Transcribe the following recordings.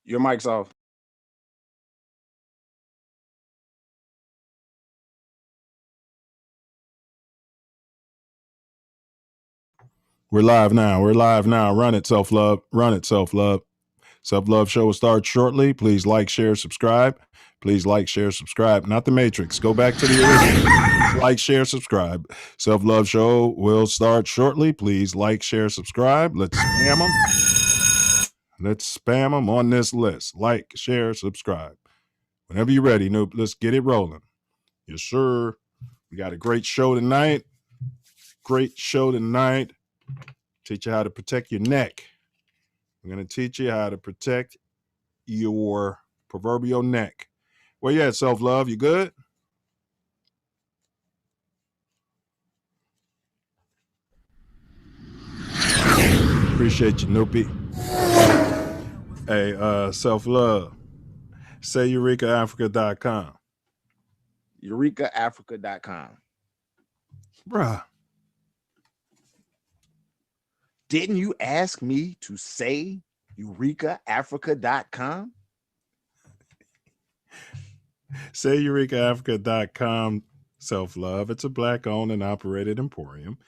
Your mic's off. We're live now. We're live now. Run it, Self Love. Run it, Self Love. Self Love Show will start shortly. Please like, share, subscribe. Please like, share, subscribe. Not the Matrix. Go back to the original. Like, share, subscribe. Self Love Show will start shortly. Please like, share, subscribe. Let's spam them. Let's spam them on this list. Like, share, subscribe. Whenever you're ready, Noop, let's get it rolling. Yes, sir. We got a great show tonight. Great show tonight. Teach you how to protect your neck. I'm going to teach you how to protect your proverbial neck. Where you at, Self Love? You good? Appreciate you, Noopy. Hey, Self Love. Say EurekaAfrica.com. EurekaAfrica.com. Bruh. Didn't you ask me to say EurekaAfrica.com? Say EurekaAfrica.com, Self Love. It's a Black-owned and operated emporium,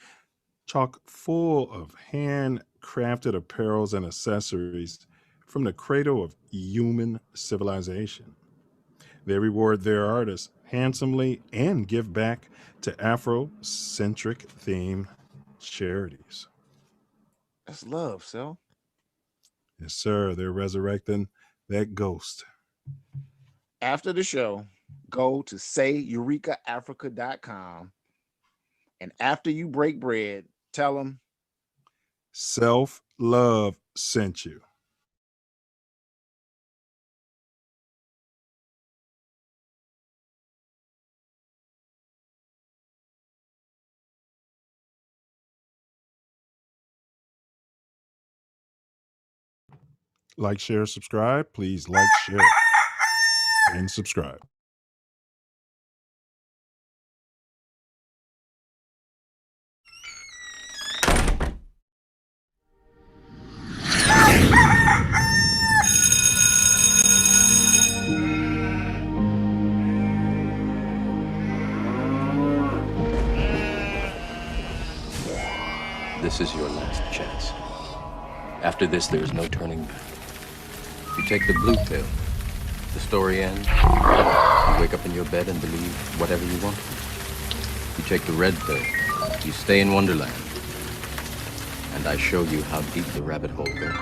chock full of handcrafted apparels and accessories from the cradle of human civilization. They reward their artists handsomely and give back to Afrocentric themed charities. That's love, Sel. Yes, sir. They're resurrecting that ghost. After the show, go to SayEurekaAfrica.com, and after you break bread, tell them Self Love sent you. Like, share, subscribe. Please like, share, and subscribe. This is your last chance. After this, there is no turning back. You take the blue pill, the story ends. You wake up in your bed and believe whatever you want. You take the red pill, you stay in Wonderland. And I show you how deep the rabbit hole goes.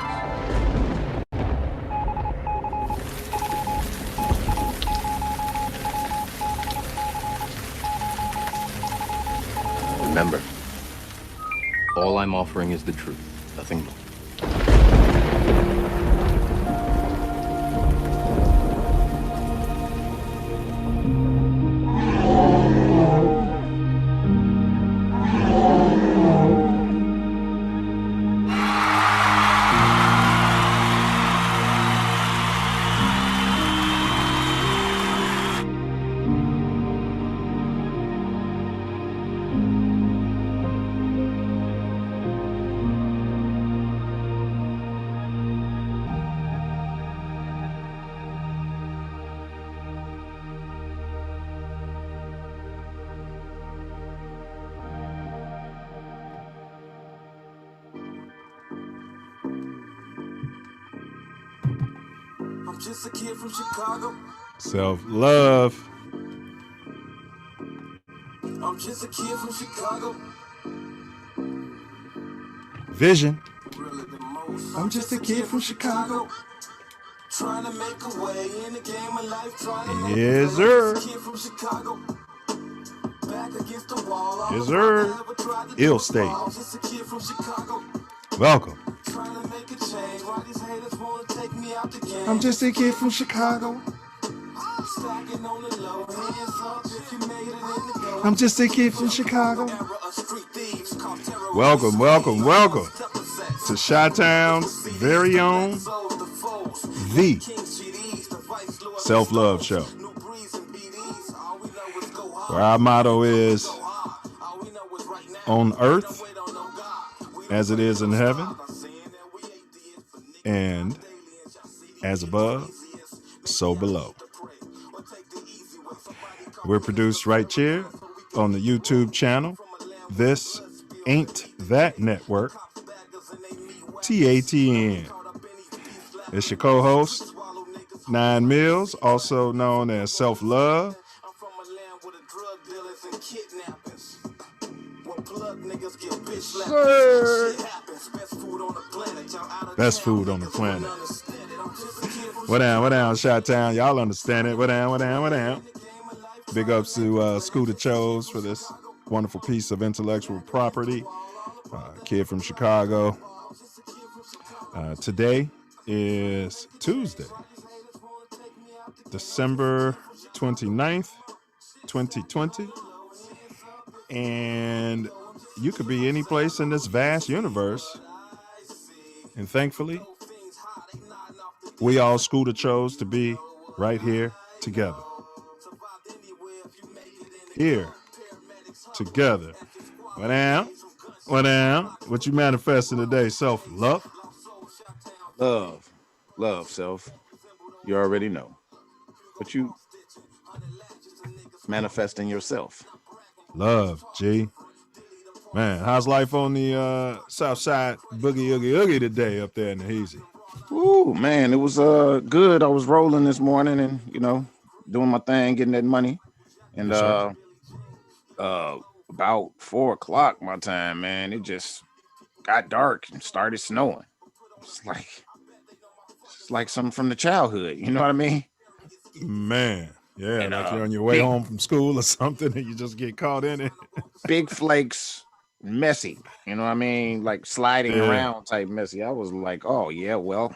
Remember, all I'm offering is the truth, nothing more. I'm just a kid from Chicago. Self Love. I'm just a kid from Chicago. Vision. Really the most. I'm just a kid from Chicago. Trying to make a way in the game of life. Trying to make Yes, a sir. kid from Chicago. Back against the wall. Yes, sir. Ill State. Just a kid from Chicago. Welcome. Trying to make a change. Why these haters want to take me out the game? I'm just a kid from Chicago. Stacking on the low. Hands up if you made it in the go. I'm just a kid from Chicago. Era of street thieves, cop terrorists. Welcome, welcome, welcome to Chi-Town's very own, the Self Love Show, where our motto is on earth as it is in heaven, and As above, so below. We're produced right here on the YouTube channel. This Ain't That Network, TATN. It's your co-host, Nine Milz, also known as Self Love. Sir. Best food on the planet. What down, Chi-Town? Y'all understand it. What down. Big ups to Scooter Chose for this wonderful piece of intellectual property. Kid from Chicago. Today is Tuesday, December 29th, 2020. And you could be any place in this vast universe. And thankfully, we all Scooter chose to be right here together. Here, together. What down? What you manifesting today, Self Love? Love, self. You already know. What you manifesting yourself. Love, G. Man, how's life on the south side boogie oogie today up there in the Hazy? Ooh, man, it was good. I was rolling this morning and, doing my thing, getting that money. And Yes, about 4:00 my time, man, it just got dark and started snowing. It's like something from the childhood, you know what I mean? Man, yeah, And, like you're on your way big- home from school or something and you just get caught in it. Big flakes, messy, you know what I mean? Like sliding Yeah. around type messy. I was like, oh yeah, well,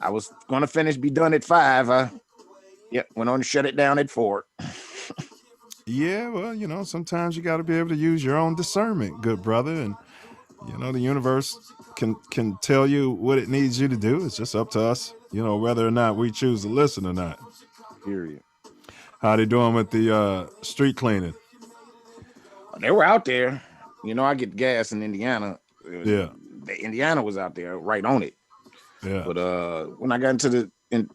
I was gonna be done at 5. Went on to shut it down at 4. Yeah, well, sometimes you got to be able to use your own discernment, good brother. And, the universe can tell you what it needs you to do. It's just up to us, whether or not we choose to listen or not. Period. How they doing with the street cleaning? They were out there. I get gas in Indiana. Yeah. Indiana was out there right on it. Yeah. But when I got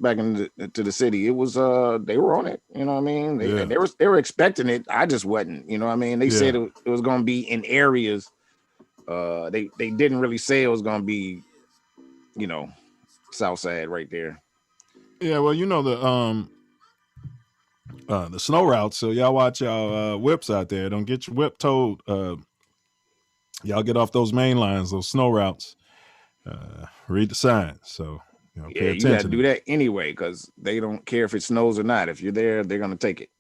back into the city, it was they were on it. You know what I mean? They were expecting it. I just wasn't. You know what I mean? They said it was going to be in areas. They didn't really say it was going to be, south side right there. Yeah. Well, the snow routes. So y'all watch y'all whips out there. Don't get your whip towed. Y'all get off those main lines, those snow routes. Read the signs. So. Pay You got to do that anyway because they don't care if it snows or not. If you're there, they're going to take it.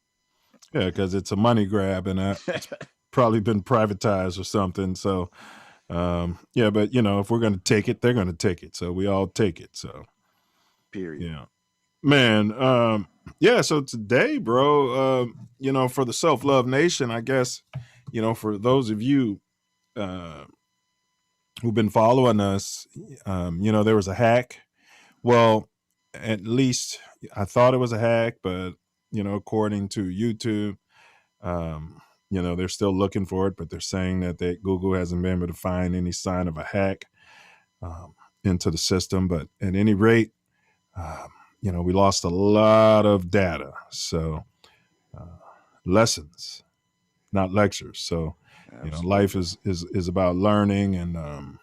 Yeah, because it's a money grab and it's probably been privatized or something. So, but if we're going to take it, they're going to take it. So we all take it. So, period. Yeah, man. So today, bro, for the Self Love Nation, I guess, for those of you who've been following us, there was a hack. Well, at least I thought it was a hack, but, according to YouTube, they're still looking for it, but they're saying that Google hasn't been able to find any sign of a hack into the system. But at any rate, we lost a lot of data. So lessons, not lectures. So, life is about learning and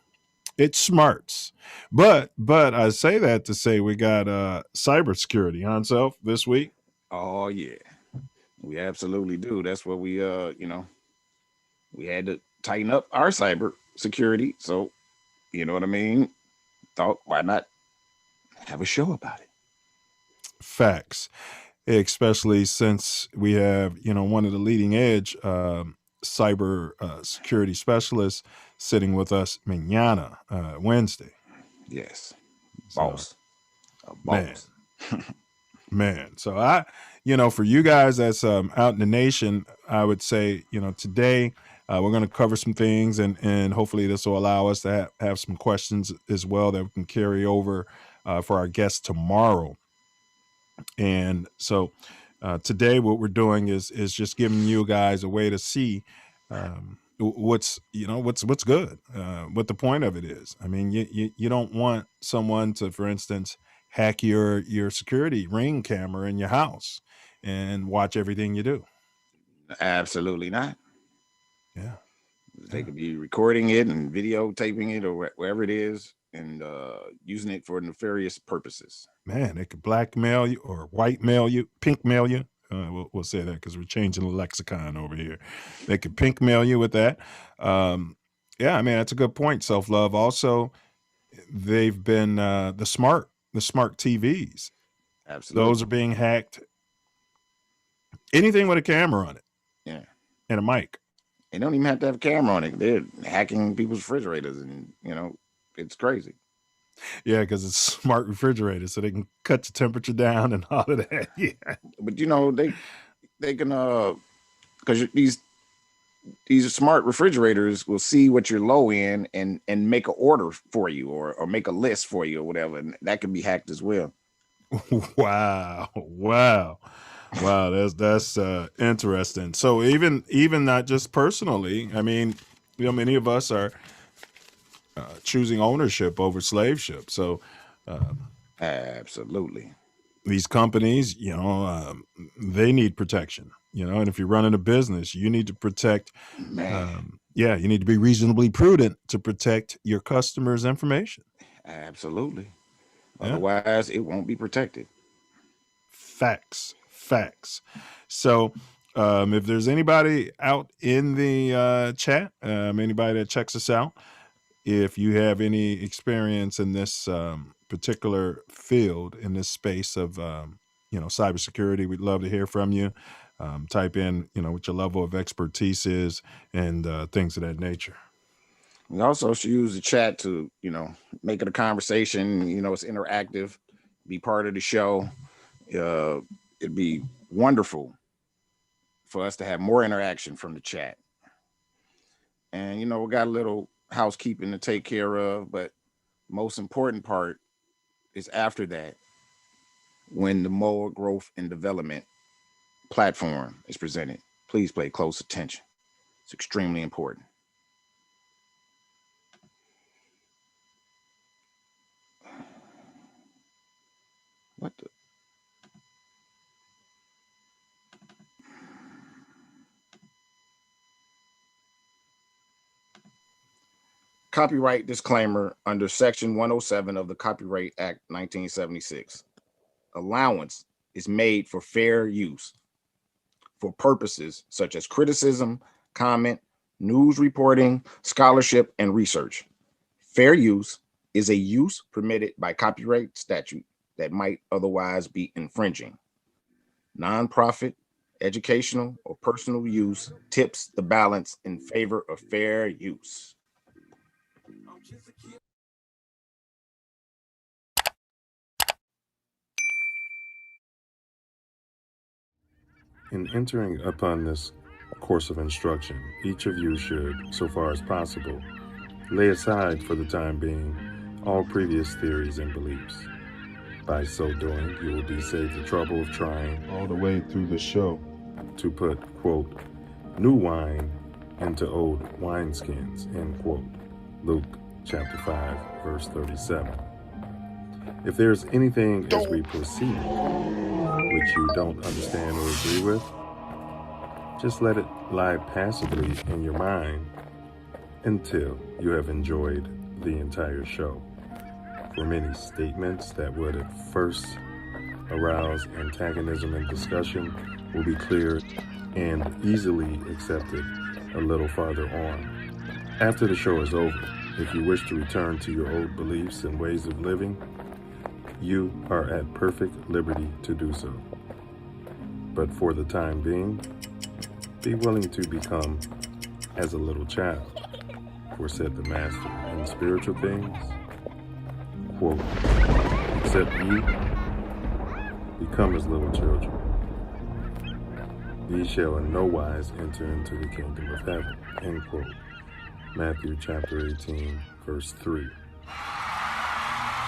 it's smarts. But I say that to say we got cybersecurity on Self this week. Oh yeah, we absolutely do. That's what we we had to tighten up our cyber security. So, you know what I mean? Thought, why not have a show about it? Facts, especially since we have one of the leading edge cyber security specialists sitting with us mañana, Wednesday. Yes. Boss. Boss. Man. So for you guys that's out in the nation, I would say, today we're going to cover some things and hopefully this will allow us to have some questions as well that we can carry over for our guests tomorrow. And so today what we're doing is just giving you guys a way to see what's good, what the point of it is. I mean, you don't want someone to, for instance, hack your security Ring camera in your house and watch everything you do. Absolutely not. Yeah. They could be recording it and videotaping it or wherever it is and using it for nefarious purposes. Man, they could blackmail you or whitemail you, pinkmail you. We'll say that because we're changing the lexicon over here. They could pinkmail you with that. Yeah, I mean, that's a good point, Self Love. Also, they've been the smart TVs. Absolutely. Those are being hacked. Anything with a camera on it. Yeah. And a mic. They don't even have to have a camera on it. They're hacking people's refrigerators, and it's crazy. Yeah, because it's smart refrigerators, so they can cut the temperature down and all of that. Yeah. But they can because these smart refrigerators will see what you're low in and make an order for you or make a list for you or whatever, and that can be hacked as well. Wow, that's interesting. So even not just personally, I mean, many of us are choosing ownership over slave ship. So absolutely, these companies, they need protection. And if you're running a business, you need to protect. You need to be reasonably prudent to protect your customers' information. Absolutely. Yeah. Otherwise, it won't be protected. Facts. So if there's anybody out in the chat, anybody that checks us out, if you have any experience in this particular field, in this space of cybersecurity, we'd love to hear from you. Type in what your level of expertise is and things of that nature. We also should use the chat to make it a conversation. It's interactive. Be part of the show. It'd be wonderful for us to have more interaction from the chat. And we got a little housekeeping to take care of, but most important part is after that, when the Moa Growth and Development platform is presented. Please pay close attention. It's extremely important. What the? Copyright disclaimer under Section 107 of the Copyright Act 1976. Allowance is made for fair use for purposes such as criticism, comment, news reporting, scholarship, and research. Fair use is a use permitted by copyright statute that might otherwise be infringing. Nonprofit, educational, or personal use tips the balance in favor of fair use. In entering upon this course of instruction, each of you should, so far as possible, lay aside for the time being all previous theories and beliefs. By so doing, you will be saved the trouble of trying all the way through the show to put, quote, new wine into old wineskins, end quote. Luke chapter 5, verse 37. If there's anything as we proceed which you don't understand or agree with, just let it lie passively in your mind until you have enjoyed the entire show. For many statements that would at first arouse antagonism and discussion will be clear and easily accepted a little farther on. After the show is over, if you wish to return to your old beliefs and ways of living, you are at perfect liberty to do so. But for the time being, be willing to become as a little child. For said the Master in spiritual things, quote, except ye become as little children, ye shall in no wise enter into the kingdom of heaven, end quote. Matthew chapter 18, verse 3.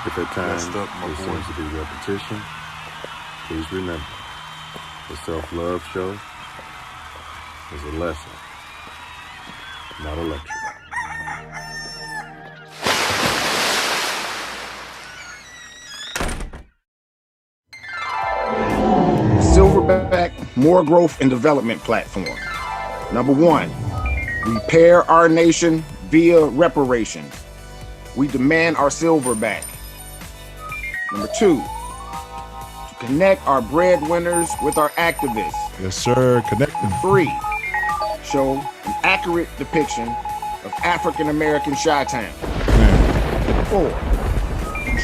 If at times there seems to be repetition, please remember, the Self Love Show is a lesson, not a lecture. more growth and development platform. Number 1, repair our nation via reparations. We demand our silver back. Number 2, to connect our breadwinners with our activists. Yes, sir. Connect them. 3, show an accurate depiction of African American Chi-Town. 4,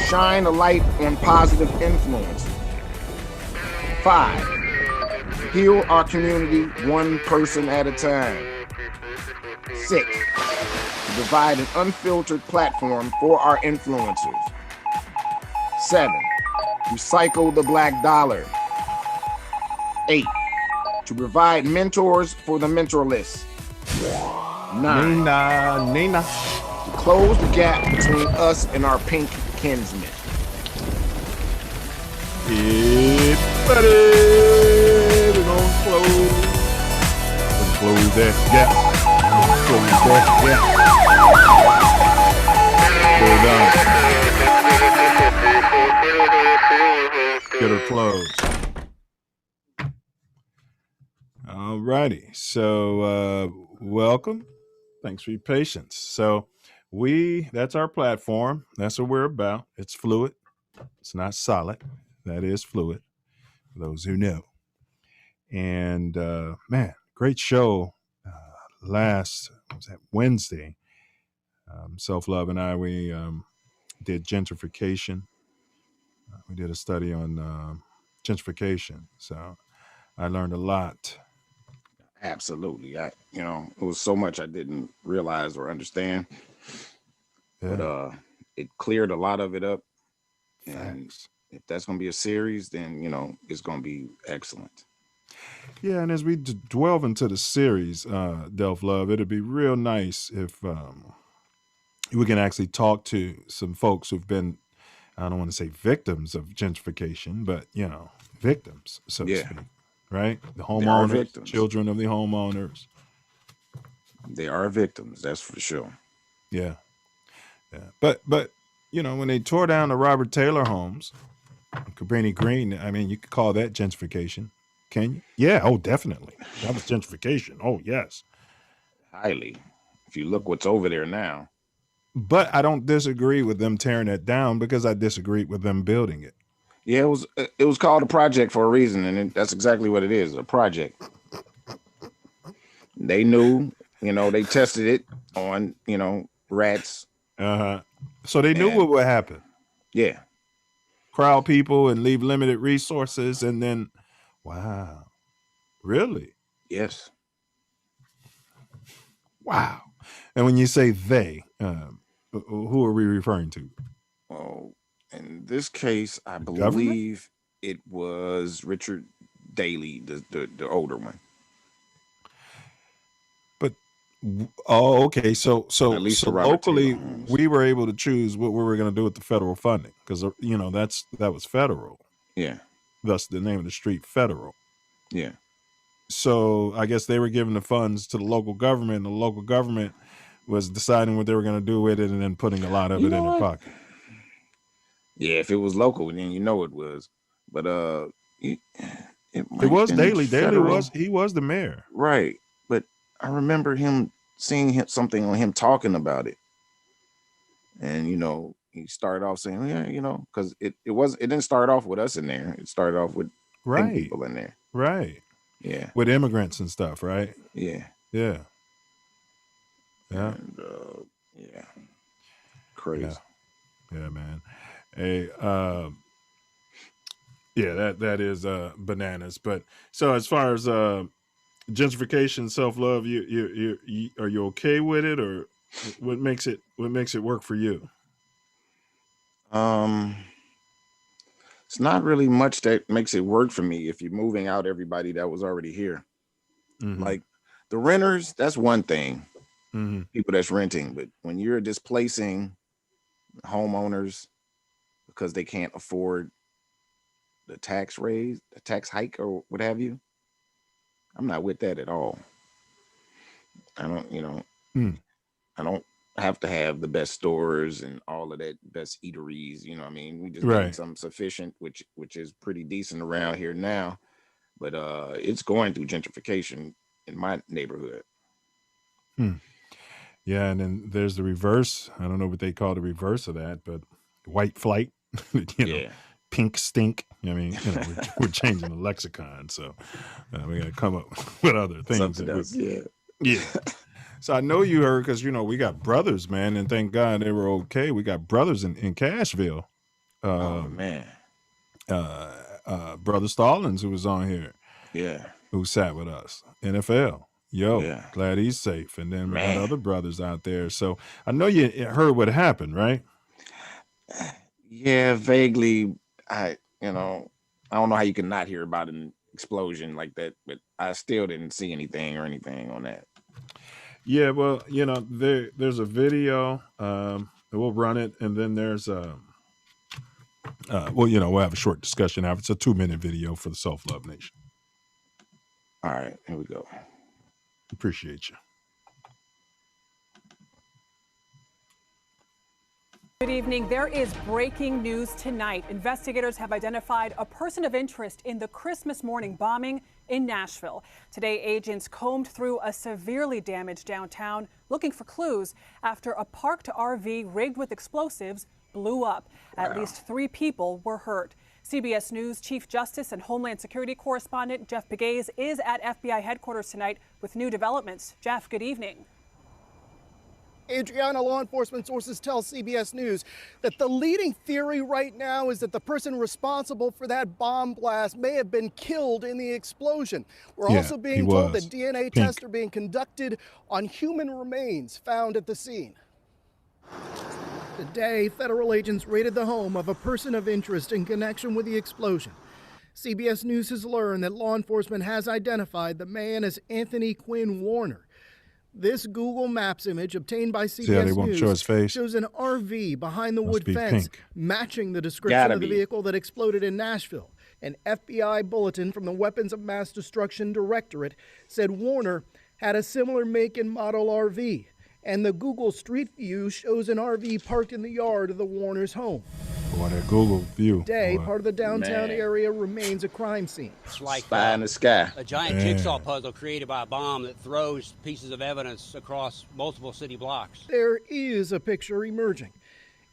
shine a light on positive influences. 5, heal our community one person at a time. 6, provide an unfiltered platform for our influencers. 7, recycle the black dollar. 8, to provide mentors for the mentorless. 9, Nina. to close the gap between us and our pink kinsmen. Get ready. We're gonna close that gap. Close that gap. Hold on. Get her closed. All righty. So welcome. Thanks for your patience. So that's our platform. That's what we're about. It's fluid. It's not solid. That is fluid, for those who know. And man, great show last Wednesday. Self Love and I, we did gentrification. We did a study on gentrification. So I learned a lot. Absolutely. It was so much I didn't realize or understand. Yeah. But it cleared a lot of it up. And Thanks. if that's going to be a series, then, it's going to be excellent. Yeah, and as we delve into the series, Delph Love, it'd be real nice if we can actually talk to some folks who've been, I don't want to say victims of gentrification, but, victims, so to speak, right? The homeowners, victims. Children of the homeowners. They are victims, that's for sure. Yeah. Yeah. But when they tore down the Robert Taylor homes, Cabrini Green, I mean, you could call that gentrification. Can you? Yeah. Oh, definitely. That was gentrification. Oh, yes. Highly. If you look what's over there now. But I don't disagree with them tearing it down because I disagree with them building it. Yeah, it was called a project for a reason, and that's exactly what it is, a project. They knew, they tested it on, rats. So they knew what would happen. Yeah. Crowd people and leave limited resources, and then, wow. Really? Yes. Wow. And when you say they, who are we referring to? Oh, in this case, I believe it was Richard Daley, the older one. But okay. So locally, we were able to choose what we were going to do with the federal funding because that was federal. Yeah. Thus, the name of the street, federal. Yeah. So I guess they were giving the funds to the local government, and the local government was deciding what they were going to do with it and then putting a lot of it in their pocket. Yeah, if it was local, then it was. But it was Daley. Daley was the mayor. Right. But I remember seeing something on him talking about it. And he started off saying, yeah, because it didn't start off with us in there. It started off with people in there. Right. Yeah. With immigrants and stuff, right? Yeah. Yeah. Yeah. And, yeah. Crazy. Yeah, man. Hey, yeah, that is bananas. But so as far as gentrification, self-love, you are you okay with it, or what makes it work for you? It's not really much that makes it work for me if you're moving out everybody that was already here. Mm-hmm. Like the renters, that's one thing. Mm-hmm. People that's renting, but when you're displacing homeowners because they can't afford the tax raise, the tax hike, or what have you, I'm not with that at all. I don't, I don't have to have the best stores and all of that, best eateries. We just need something sufficient, which is pretty decent around here now. but it's going through gentrification in my neighborhood. Yeah, and then there's the reverse. I don't know what they call the reverse of that, but white flight, pink stink. I mean, we're changing the lexicon, so we got to come up with other things. Something else, yeah. So I know you heard, because we got brothers, man, and thank God they were okay. We got brothers in Cashville. Oh man, Brother Stallings, who was on here, who sat with us. NFL. Glad he's safe. And then we got other brothers out there. So I know you heard what happened, right? Yeah, vaguely. I don't know how you can not hear about an explosion like that, but I still didn't see anything on that. Yeah, well, there's a video. We'll run it, and then there's we'll have a short discussion after. It's a 2-minute video for the Self Love Nation. All right, here we go. Appreciate you. Good evening. There is breaking news tonight. Investigators have identified a person of interest in the Christmas morning bombing in Nashville. Today, agents combed through a severely damaged downtown looking for clues after a parked RV rigged with explosives blew up. At least 3 people were hurt. CBS News Chief Justice and Homeland Security correspondent Jeff Pegues is at FBI headquarters tonight with new developments. Jeff, good evening. Adriana, law enforcement sources tell CBS News that the leading theory right now is that the person responsible for that bomb blast may have been killed in the explosion. We're also being told that DNA tests are being conducted on human remains found at the scene. Today, federal agents raided the home of a person of interest in connection with the explosion. CBS News has learned that law enforcement has identified the man as Anthony Quinn Warner. This Google Maps image obtained by CBS News shows an RV behind the wood fence, matching the description of the vehicle that exploded in Nashville. An FBI bulletin from the Weapons of Mass Destruction Directorate said Warner had a similar make and model RV. And the Google Street View shows an RV parked in the yard of the Warner's home. Boy, that Google view. Today, part of the downtown area remains a crime scene. It's like Spy in the sky. A giant jigsaw puzzle created by a bomb that throws pieces of evidence across multiple city blocks. There is a picture emerging.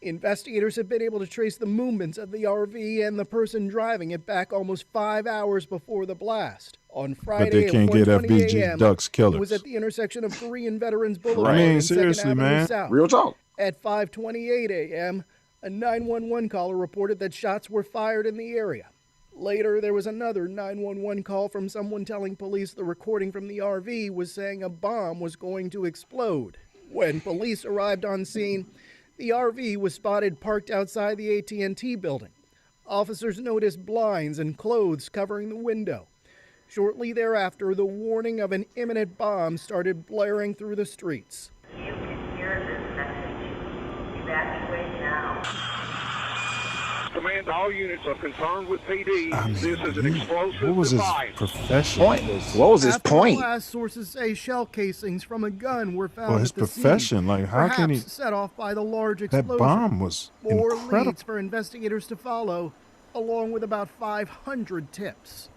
Investigators have been able to trace the movements of the RV and the person driving it back almost 5 hours before the blast. On Friday at 1:20 a.m., Ducks killers. it was at the intersection of Korean Veterans Boulevard and seriously, 2nd Avenue South. Real talk. At 5:28 a.m., a 911 caller reported that shots were fired in the area. Later, there was another 911 call from someone telling police the recording from the RV was saying a bomb was going to explode. When police arrived on scene, the RV was spotted parked outside the AT&T building. Officers noticed blinds and clothes covering the window. Shortly thereafter, the warning of an imminent bomb started blaring through the streets. You can hear this message. Evacuate now. Command, all units are confirmed with PD. This is an explosive what was his device. profession? What was his point? Blast, sources say shell casings from a gun were found his at the profession, scene, like how can he? set off by the large explosion. That bomb was More incredible. leads for investigators to follow, along with about 500 tips.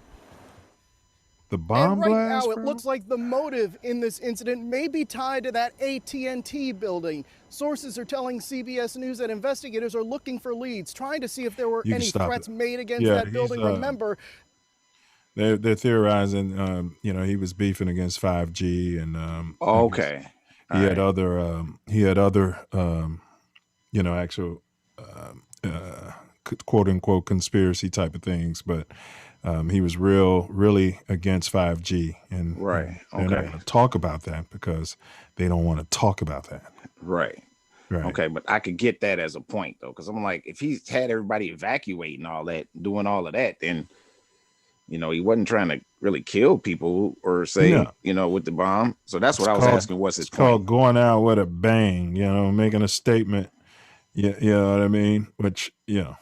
The bomb and right blast, now, it bro? looks like the motive in this incident may be tied to that AT&T building. Sources are telling CBS News that investigators are looking for leads, trying to see if there were any threats made against that building. Remember, they're theorizing, he was beefing against 5G, and okay, he had other, actual quote unquote conspiracy type of things, but. He was really against 5G, and they're not going to talk about that because they don't want to talk about that. Right. Okay, but I could get that as a point though, because I'm like, if he had everybody evacuating all that, doing all of that, then he wasn't trying to really kill people or say, with the bomb. So that's what I was asking. What's his point? Called going out with a bang, making a statement. You know what I mean? Which, yeah.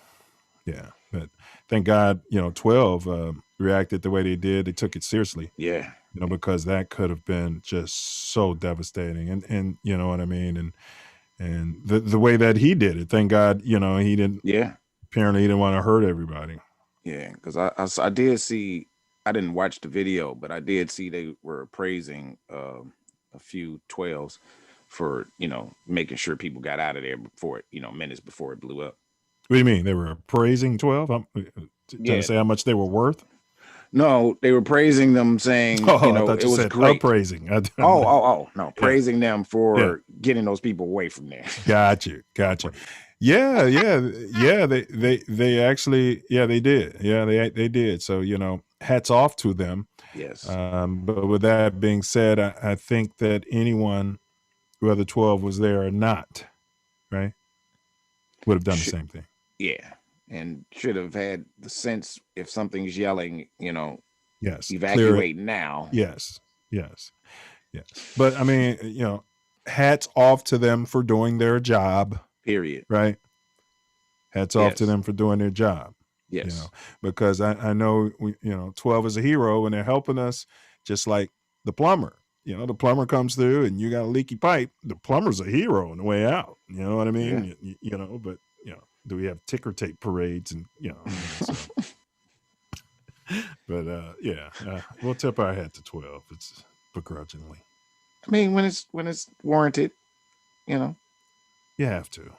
But thank God, 12 reacted the way they did. They took it seriously. Yeah. Because that could have been just so devastating. And you know what I mean? And the way that he did it, thank God, he didn't. Yeah. Apparently he didn't want to hurt everybody. Yeah. Because I did see I didn't watch the video, but I did see they were praising a few 12s for, making sure people got out of there before it, minutes before it blew up. What do you mean? They were praising 12? I'm trying to say how much they were worth? No, they were praising them, saying, I thought it you was said great. Praising. No, praising them for getting those people away from there. Got you. Yeah. They actually, they did. Yeah, they did. So, hats off to them. Yes. But with that being said, I think that anyone, whether 12 was there or not, right, would have done the same thing. Yeah. And should have had the sense, if something's yelling, yes, evacuate now. Yes. But I mean, hats off to them for doing their job. Period. Right. Hats off to them for doing their job. Yes. Because I know, 12 is a hero and they're helping us, just like the plumber. The plumber comes through and you got a leaky pipe. The plumber's a hero on the way out. You know what I mean? Yeah. But do we have ticker tape parades and so. But we'll tip our hat to 12. It's begrudgingly. I mean, when it's warranted, you have to.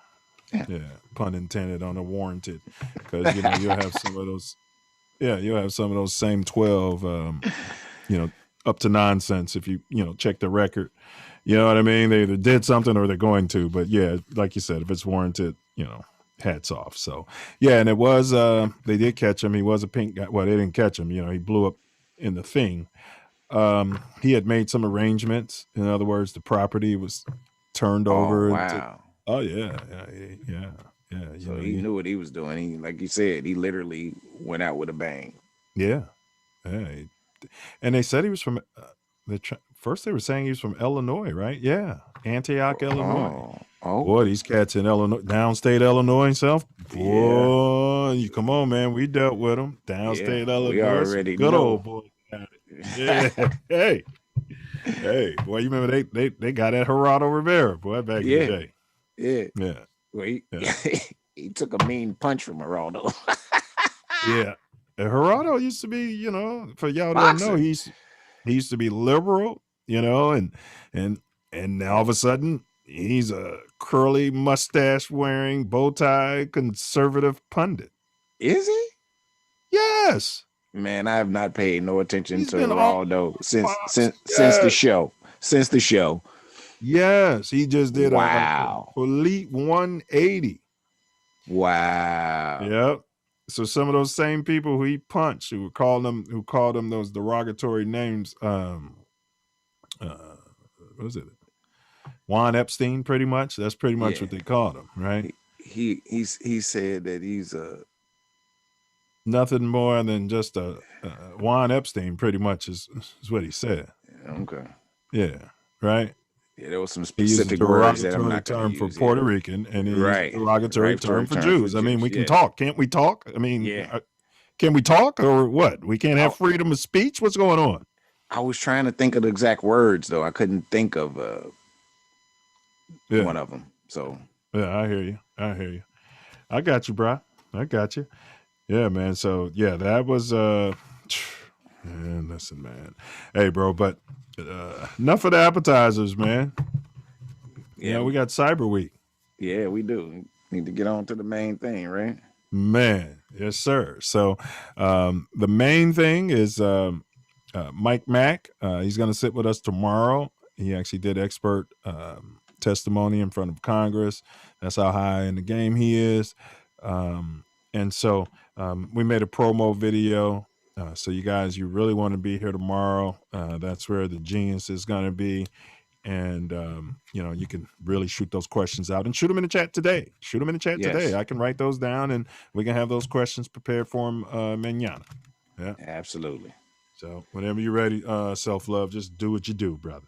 Yeah, pun intended on a warranted, because you'll have some of those. Yeah, you'll have some of those same 12. Up to nonsense if you check the record. You know what I mean? They either did something or they're going to. But yeah, like you said, if it's warranted, hats off. So yeah, and it was they did catch him. He was a pink guy. Well, they didn't catch him. He blew up in the thing. He had made some arrangements. In other words, the property was turned over. Wow. Yeah. So he knew what he was doing. He, like you said, he literally went out with a bang. Yeah. And they said he was from. First, they were saying he was from Illinois, right? Yeah, Antioch, Illinois. Boy, these cats in Illinois, downstate Illinois, Self. Boy, come on, man. We dealt with them. Downstate Illinois. We already good know. Old boy. Yeah. Hey, boy, you remember they got at Gerardo Rivera, boy, back in the day. Yeah. Well, he took a mean punch from Gerardo. Yeah. And Gerardo used to be, for y'all don't know, he used to be liberal, and now all of a sudden he's a curly mustache wearing bow tie conservative pundit. Is he? Yes. Man, I have not paid no attention to Gerardo since the show. Since the show. Yes, he just did a complete 180. Wow. Yep. So some of those same people who he punched, who called him those derogatory names, what was it? Juan Epstein, pretty much. That's pretty much what they called him, right? He said that he's nothing more than just a Juan Epstein, pretty much is what he said. Okay. Yeah. Right. Yeah, there was some specific words that I'm not going to use. For use, Puerto Rican, and he used a derogatory term for Jews. I mean, we can talk. Can't we talk? I mean, can we talk or what? We can't have freedom of speech? What's going on? I was trying to think of the exact words, though. I couldn't think of one of them. So yeah, I hear you. I got you, bro. I got you. Yeah, man. So yeah, that was man, listen, man. Hey, bro, but enough of the appetizers, man. Yeah, we got Cyber Week. Yeah, we do. Need to get on to the main thing, right? Man, yes, sir. So the main thing is Mike Mack. He's going to sit with us tomorrow. He actually did expert testimony in front of Congress. That's how high in the game he is. And so we made a promo video. So you guys, you really want to be here tomorrow. That's where the genius is going to be. And, you can really shoot those questions out and shoot them in the chat today. Today. I can write those down and we can have those questions prepared for them mañana. Yeah, absolutely. So whenever you're ready, Self Love, just do what you do, brother.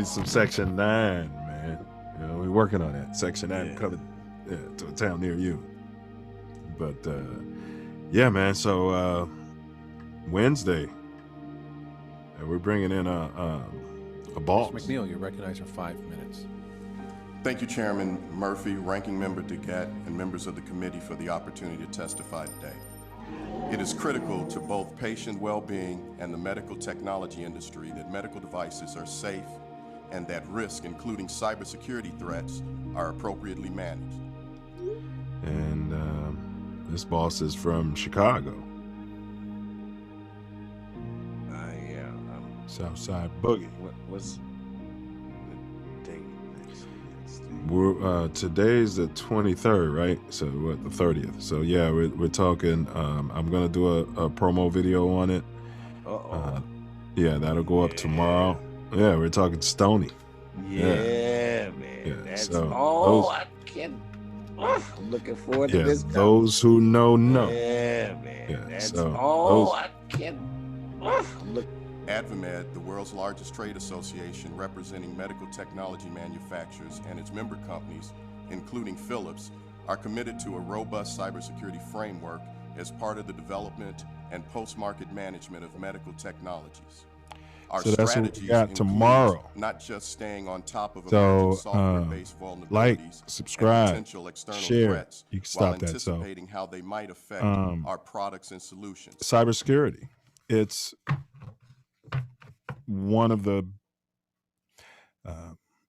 some Section 9, man. You know, we're working on that. Section 9 coming to a town near you. But yeah, man. So Wednesday, we're bringing in a boss. Mr. McNeil, you're recognized for 5 minutes. Thank you, Chairman Murphy, Ranking Member DeGette, and members of the committee for the opportunity to testify today. It is critical to both patient well-being and the medical technology industry that medical devices are safe and that risk, including cybersecurity threats, are appropriately managed. And this boss is from Chicago. Yeah. Southside Boogie. What's the date? We're today's the 23rd, right? So what, the 30th? So yeah, we're talking. I'm gonna do a promo video on it. Yeah, that'll go up tomorrow. Yeah, we're talking Stony. Yeah, man. Yeah, That's so all I can. I'm looking forward to this. Those who know. Yeah, man. Yeah, That's so all I can. AdvaMed, the world's largest trade association representing medical technology manufacturers and its member companies, including Philips, are committed to a robust cybersecurity framework as part of the development and post-market management of medical technologies. Our so that's what we strategies got tomorrow. Not just staying on top of So software-based vulnerabilities, like, subscribe, and potential external share. threats, You can while stop that. So anticipating how they might affect our products and solutions. Cybersecurity. It's one of the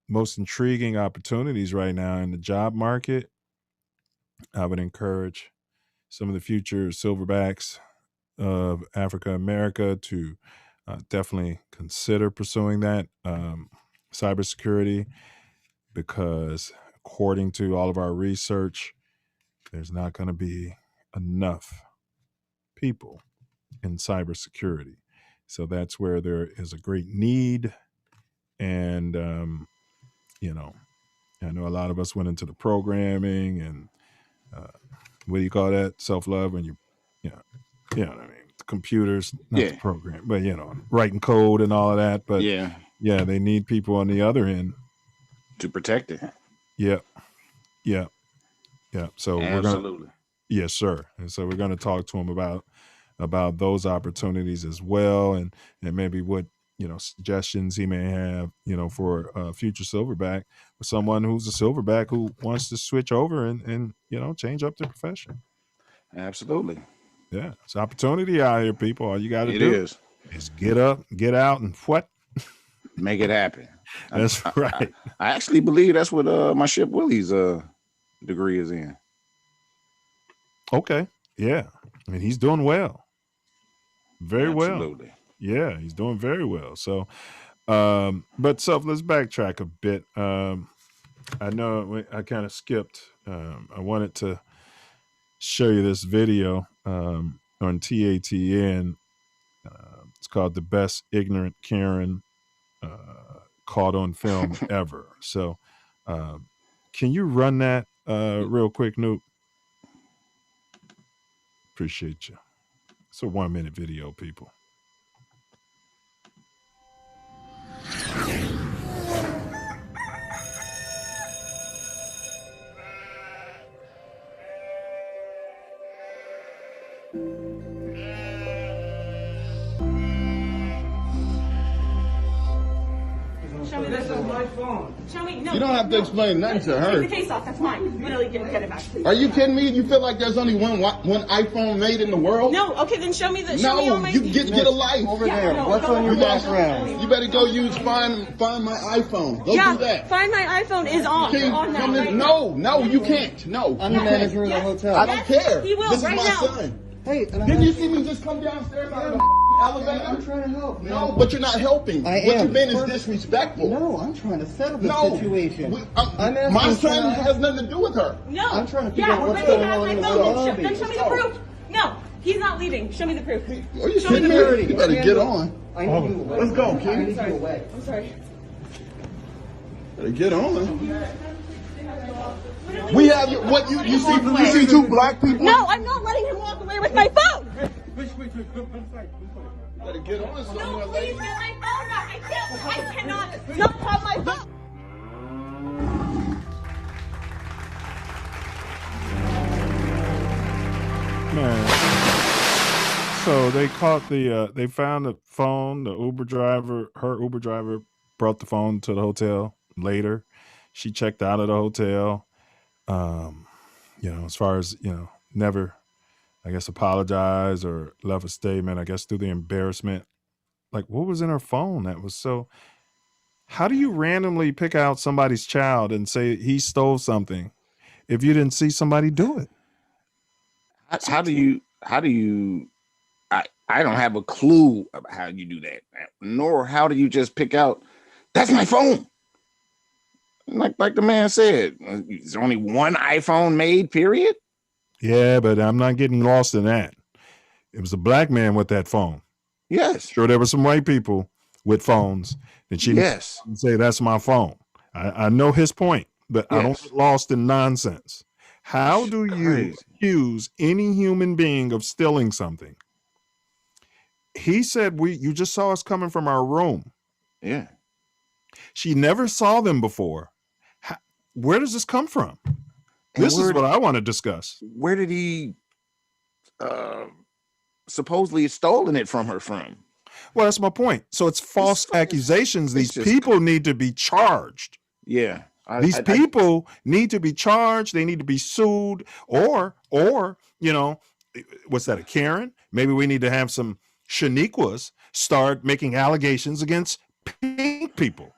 most intriguing opportunities right now in the job market. I would encourage some of the future silverbacks of Africa America to definitely consider pursuing that cybersecurity, because according to all of our research, there's not going to be enough people in cybersecurity. So that's where there is a great need. And, you know, I know a lot of us went into the programming and what do you call that? Self-love, when you know what I mean? The computers, not the program, but, you know, writing code and all of that. But yeah, they need people on the other end to protect it. Yeah. So absolutely. Yes, sir. And so we're going to talk to him about those opportunities as well, and maybe what, you know, suggestions he may have, you know, for a future silverback, or someone who's a silverback who wants to switch over and you know, change up their profession. Absolutely. Yeah, it's opportunity out here, people. All you got to do is get up, get out, and what? Make it happen. That's right. I actually believe that's what my Ship Willie's degree is in. Okay. Yeah. I mean, he's doing well. Very Absolutely. well. Yeah, he's doing very well. So, but let's backtrack a bit. I know I kind of skipped. I wanted to show you this video on TATN. It's called "The Best Ignorant Karen Caught on Film Ever." So, can you run that real quick, Noop? Appreciate you. It's a 1-minute video, people. Show me this is my phone. Show me. No. You don't have to explain nothing to her. Take the case off. That's mine. Literally, get it back, please. Are you kidding me? You feel like there's only one iPhone made in the world? No. Okay, then show me the. No, show me all my... you get a life over there. No, what's on your background? You better go use find my iPhone. Go do that. Find my iPhone is on. No, you can't. No. I'm the manager of the hotel. I don't care. He will this right is my now. Son. Hey, didn't you see me just come downstairs out of the elevator? I'm trying to help. Man. No, but you're not helping. I what am. you've been is disrespectful. No, I'm trying to settle this situation. My son has nothing to do with her. No. I'm trying to figure out what's going on in the lobby. Then show me the proof. No, he's not leaving. Show me the proof. Are you kidding me? You better get on. I need you away. Let's go, kid. I need you away. I'm sorry. Better get on. We have you see two black people. No, I'm not letting him walk away with my phone. Wait. Better get on somewhere, No, lady. please get my phone back. I cannot not have my phone. Man. So they caught they found the phone. Her Uber driver brought the phone to the hotel later. She checked out of the hotel. As far as, never, I guess, apologized or left a statement, I guess, through the embarrassment. Like, what was in her phone that was so... How do you randomly pick out somebody's child and say he stole something if you didn't see somebody do it? How do you I don't have a clue about how you do that, nor how do you just pick out, that's my phone. Like the man said, there's only one iPhone made, period. Yeah, but I'm not getting lost in that. It was a black man with that phone. Yes. Sure, there were some white people with phones that she didn't say, that's my phone. I know his point, but I don't get lost in nonsense. How do you accuse any human being of stealing something? He said, you just saw us coming from our room. Yeah. She never saw them before. Where does this come from? This is what I want to discuss. Where did he supposedly stolen it from her from? Well, that's my point. So it's false accusations. These people need to be charged. Yeah. These people need to be charged. They need to be sued, or what's that, a Karen? Maybe we need to have some Shaniquas start making allegations against pink people.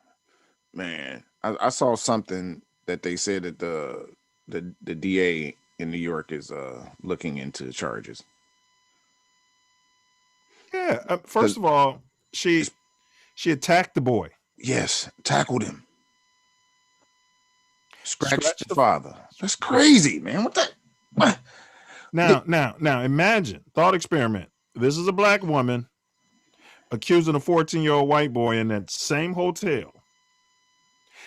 Man, I saw something that they said that the DA in New York is looking into charges. Yeah. First of all, she attacked the boy. Yes, tackled him. Scratched the father. That's crazy, man. What the? Now, imagine, thought experiment. This is a black woman accusing a 14-year-old white boy in that same hotel.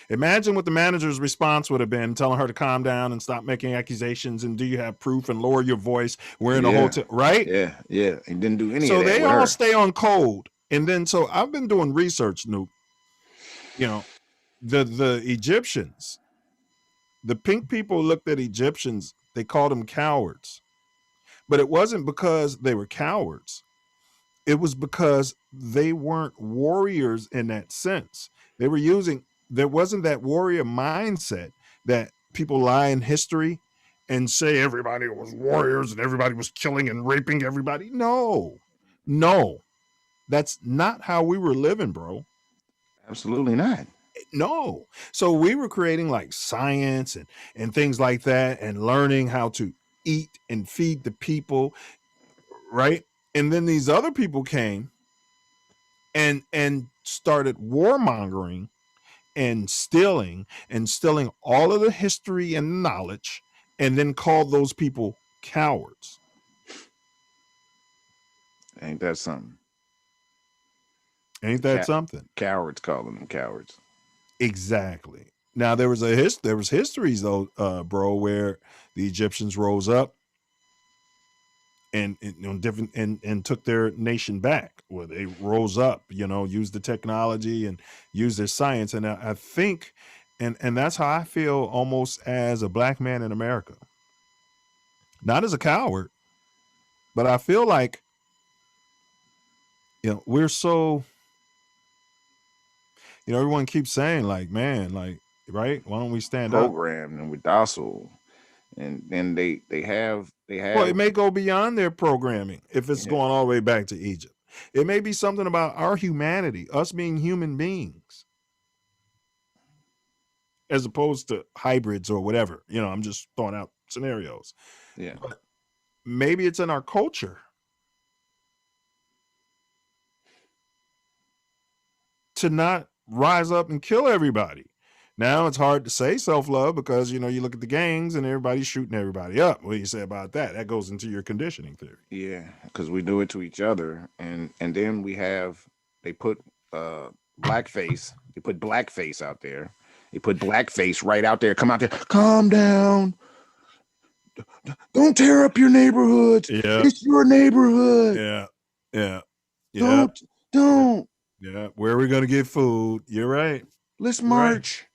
Imagine what the manager's response would have been, telling her to calm down and stop making accusations and do you have proof and lower your voice. We're in a hotel, right? Yeah. He didn't do any of that. So they with all her. stay on code. And then, so I've been doing research, Noop. The Egyptians, the pink people looked at Egyptians, they called them cowards. But it wasn't because they were cowards. It was because they weren't warriors in that sense. There wasn't that warrior mindset that people lie in history and say everybody was warriors and everybody was killing and raping everybody. No, that's not how we were living, bro. Absolutely not. No. So we were creating like science and things like that and learning how to eat and feed the people, right? And then these other people came and started warmongering and stealing all of the history and knowledge, and then called those people cowards. Ain't that something? Ain't that something? Cowards calling them cowards. Exactly. Now there was histories though, bro, where the Egyptians rose up and took their nation back, where they rose up, used the technology and used their science. And I think, and that's how I feel almost as a black man in America. Not as a coward, but I feel like, we're so, everyone keeps saying like, man, like, right? Why don't we stand up? Programmed and we're docile. And then they have. Well, it may go beyond their programming if it's going all the way back to Egypt. It may be something about our humanity, us being human beings, as opposed to hybrids or whatever. I'm just throwing out scenarios. Yeah. But maybe it's in our culture to not rise up and kill everybody. Now it's hard to say self-love because, you look at the gangs and everybody's shooting everybody up. What do you say about that? That goes into your conditioning theory. Yeah, because we do it to each other. And then they put blackface. They put blackface out there. They put blackface right out there. Come out there. Calm down. Don't tear up your neighborhood. Yeah. It's your neighborhood. Yeah. Yeah. Don't. Yeah. Where are we gonna get food? You're right. Let's march.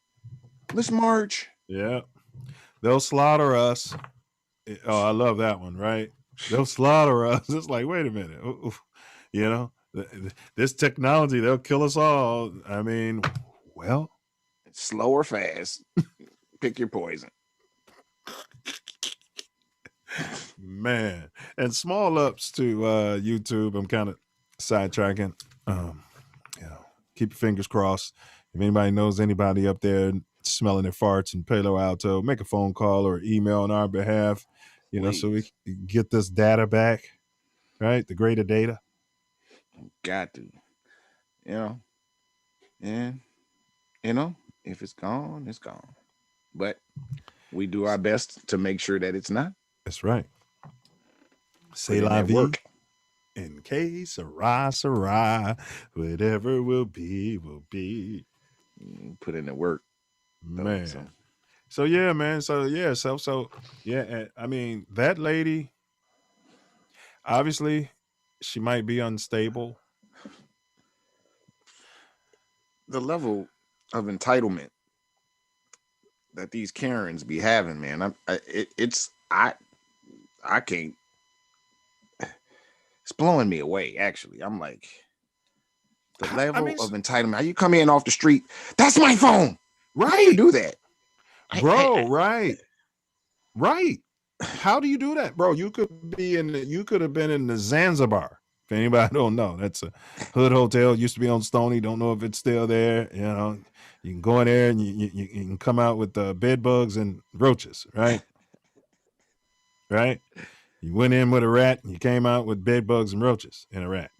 Right. Let's march. Yeah. They'll slaughter us. Oh, I love that one, right? They'll slaughter us. It's like, wait a minute. You know, this technology, they'll kill us all. I mean, well. Slow or fast. Pick your poison. Man. And small ups to YouTube. I'm kind of sidetracking. You know, keep your fingers crossed. If anybody knows anybody up there smelling their farts in Palo Alto, make a phone call or email on our behalf, you know, so we can get this data back, right? The greater data. Got to, you know, and, you know, if it's gone, it's gone. But we do our best to make sure that it's not. That's right. C'est la vie. In case Sarai, whatever will be, will be. Put in the work. Man. So yeah, man. So yeah, yeah. I mean, that lady, obviously, she might be unstable. The level of entitlement that these Karens be having, man, I can't. It's blowing me away. Actually, I'm like, the level of entitlement. You come in off the street. That's my phone. Right? How do you do that, bro? Right. How do you do that, bro? You could have been in the Zanzibar. If anybody don't know, that's a hood hotel. Used to be on Stony. Don't know if it's still there. You know, you can go in there and you can come out with bed bugs and roaches. Right. Right. You went in with a rat and you came out with bed bugs and roaches and a rat.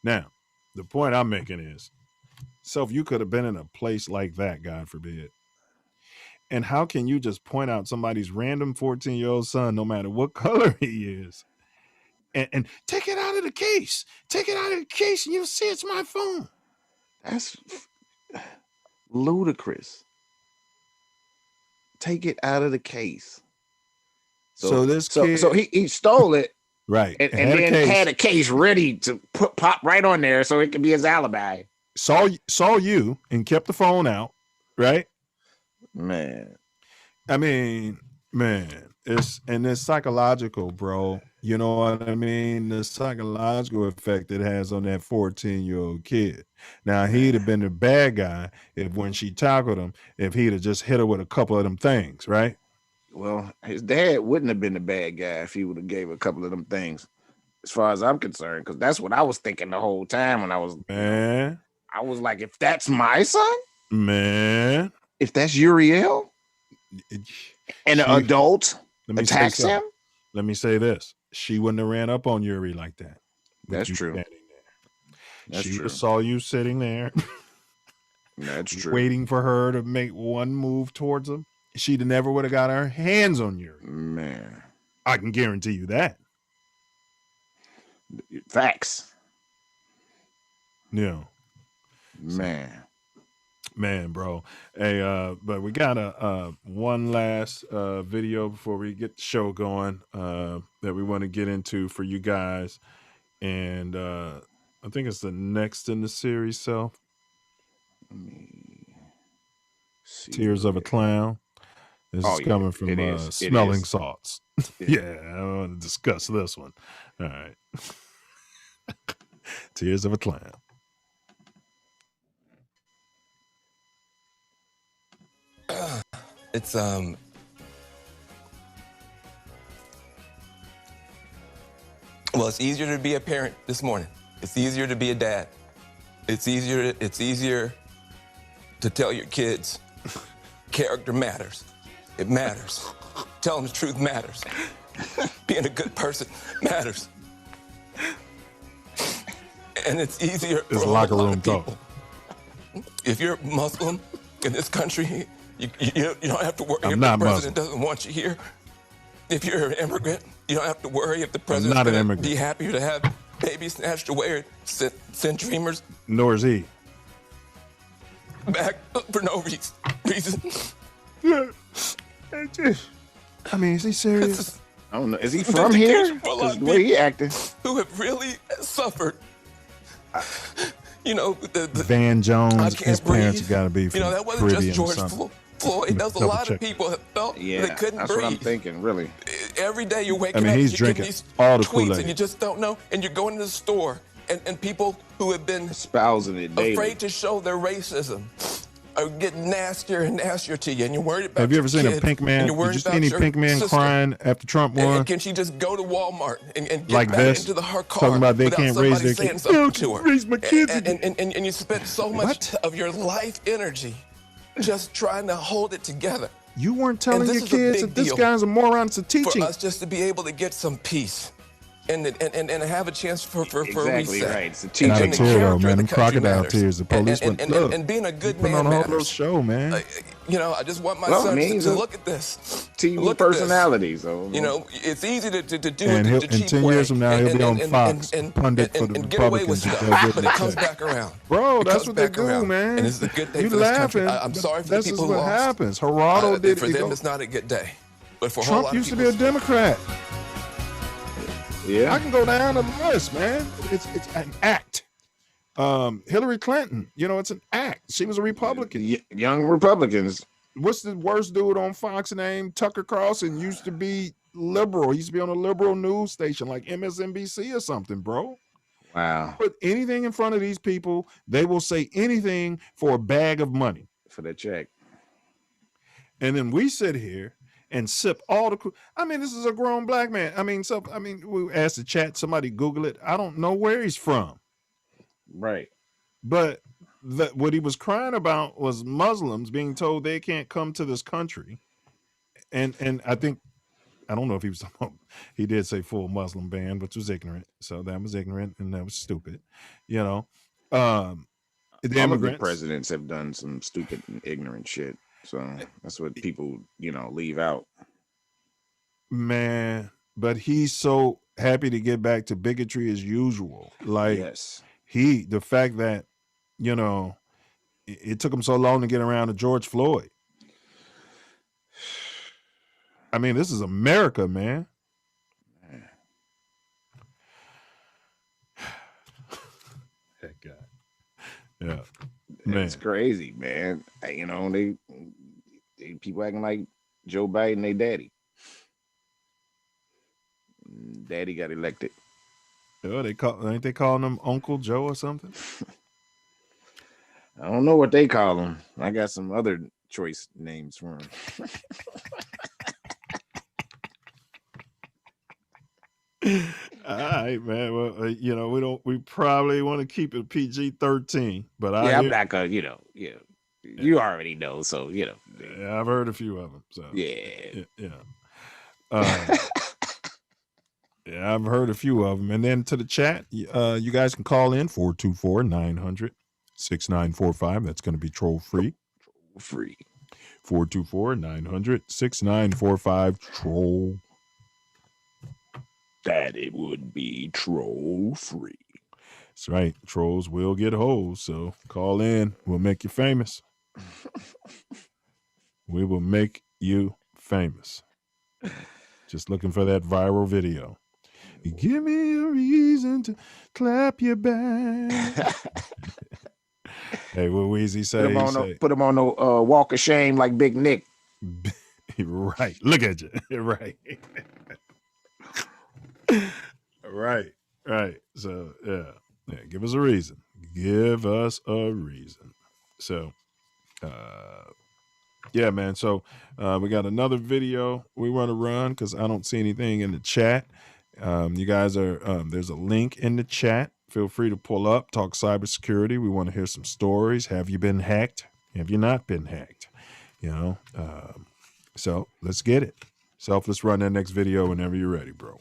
Now, the point I'm making is, Self, you could have been in a place like that, God forbid. And how can you just point out somebody's random 14-year-old son, no matter what color he is, and take it out of the case? Take it out of the case and you'll see it's my phone. That's ludicrous. Take it out of the case. So he stole it, right? And then had a case ready to pop right on there so it could be his alibi. Saw you and kept the phone out, right? Man, I mean, man, it's psychological, bro. You know what I mean? The psychological effect it has on that 14-year-old kid. Now, he'd have been the bad guy if when she tackled him, if he'd have just hit her with a couple of them things, right? Well, his dad wouldn't have been the bad guy if he would have gave a couple of them things, as far as I'm concerned, because that's what I was thinking the whole time when I was. Man, I was like, if that's my son, man, if that's Uriel, and an adult attacks him. Let me say this: she wouldn't have ran up on Yuri like that. That's true. She just saw you sitting there. That's true. Waiting for her to make one move towards him. She'd never would have got her hands on Yuri. Man, I can guarantee you that. Facts. Yeah. Man, bro. Hey, but we got a one last video before we get the show going that we want to get into for you guys, and I think it's the next in the series. So, Tears of a Clown. This is coming from Smelling Salts. Yeah, I want to discuss this one. All right. Tears of a Clown. It's well, it's easier to be a parent this morning. It's easier to be a dad. It's easier to tell your kids character matters. It matters. Tell them the truth matters. Being a good person matters. And it's easier it's for locker a lot room of people. If you're Muslim in this country, you don't have to worry if the president doesn't want you here. If you're an immigrant, you don't have to worry if the president's going to be happy to have babies snatched away or send dreamers. Nor is he. Back for no reason. I mean, is he serious? I don't know. Is he from here? Because the way he acting. Who have really suffered You know, Van Jones, his parents breathe. got to be from that wasn't Caribbean just or George something. Floyd. There was a lot of people that felt they couldn't that's breathe. what I'm thinking, really. Every day you're waking I mean, up, he's you're getting drinking these all the tweets, Kool-Aid. and you just don't know. And you're going to the store, and people who have been espousing it daily, afraid to show their racism, are getting nastier and nastier to you, and you're worried about Have you ever seen kid, a pink man? and you're worried Just about any your pink man sister. crying after Trump won? And can she just go to Walmart and get Like back this? into her car Talking about they without can't raise somebody their saying kids. something No, to her? raise my kids. And you spent so much of your life energy just trying to hold it together. You weren't telling And your this is a kids big that this deal guy's a moron to teaching. for us just to be able to get some peace and have a chance for Exactly reset. right. It's a Not teaching. a And the tear though, character man. of Them the country crocodile matters. tears. The police and, went, look, and being a good putting man on all matters. those show, man. I just want my Well, I sons mean, he's to a look at this. TV Look at this. personality, so It's easy to do And it he'll, the in cheap 10 way years from now, he'll be on Fox, pundit for the and get away with Republicans. stuff, but it comes back around. Bro, It that's comes what they back do, around. man. And it's a good day You for this country. laughing. I'm sorry for the This is people who what lost. happens. Geraldo did For it. them, it's not a good day. But for a whole Trump lot used of to be people, a Democrat. Yeah, I can go down the list, man. It's an act. Hillary Clinton, it's an act. She was a Republican. Young Republicans. What's the worst dude on Fox named Tucker Carlson? Used to be liberal. He used to be on a liberal news station like MSNBC or something, bro. Wow. Put anything in front of these people, they will say anything for a bag of money. For the check. And then we sit here and sip all the. This is a grown black man. We asked the chat, somebody Google it. I don't know where he's from. Right. But what he was crying about was Muslims being told they can't come to this country. And I don't know if he was talking about, he did say full Muslim ban, which was ignorant. So that was ignorant and that was stupid. All of the immigrants. presidents have done some stupid and ignorant shit. So that's what people, leave out. Man, but he's so happy to get back to bigotry as usual. Like, yes. The fact that, it took him so long to get around to George Floyd. This is America, man. That guy. Yeah. Man. It's crazy, man. They people acting like Joe Biden, they daddy. Daddy got elected. Oh, ain't they calling him Uncle Joe or something? I don't know what they call him. I got some other choice names for him. All right, man. Well, we probably want to keep it PG-13, but I'm not gonna, you already know, so Yeah, I've heard a few of them. So yeah. Yeah, I've heard a few of them. And then to the chat, you guys can call in 424-900-6945. That's going to be troll free. 424-900-6945 troll. That it would be troll free. That's right. Trolls will get hoes. So call in. We'll make you famous. We will make you famous. Just looking for that viral video. Give me a reason to clap your back. Hey, what Weezy say? Put him on the walk of shame like Big Nick. Right. Look at you. Right. Right. So yeah. Give us a reason. Give us a reason. So, yeah, man. So we got another video we want to run because I don't see anything in the chat. You guys are there's a link in the chat. Feel free to pull up, talk cybersecurity. We want to hear some stories. Have you been hacked? Have you not been hacked? So let's get it. Self, let's run that next video whenever you're ready, bro.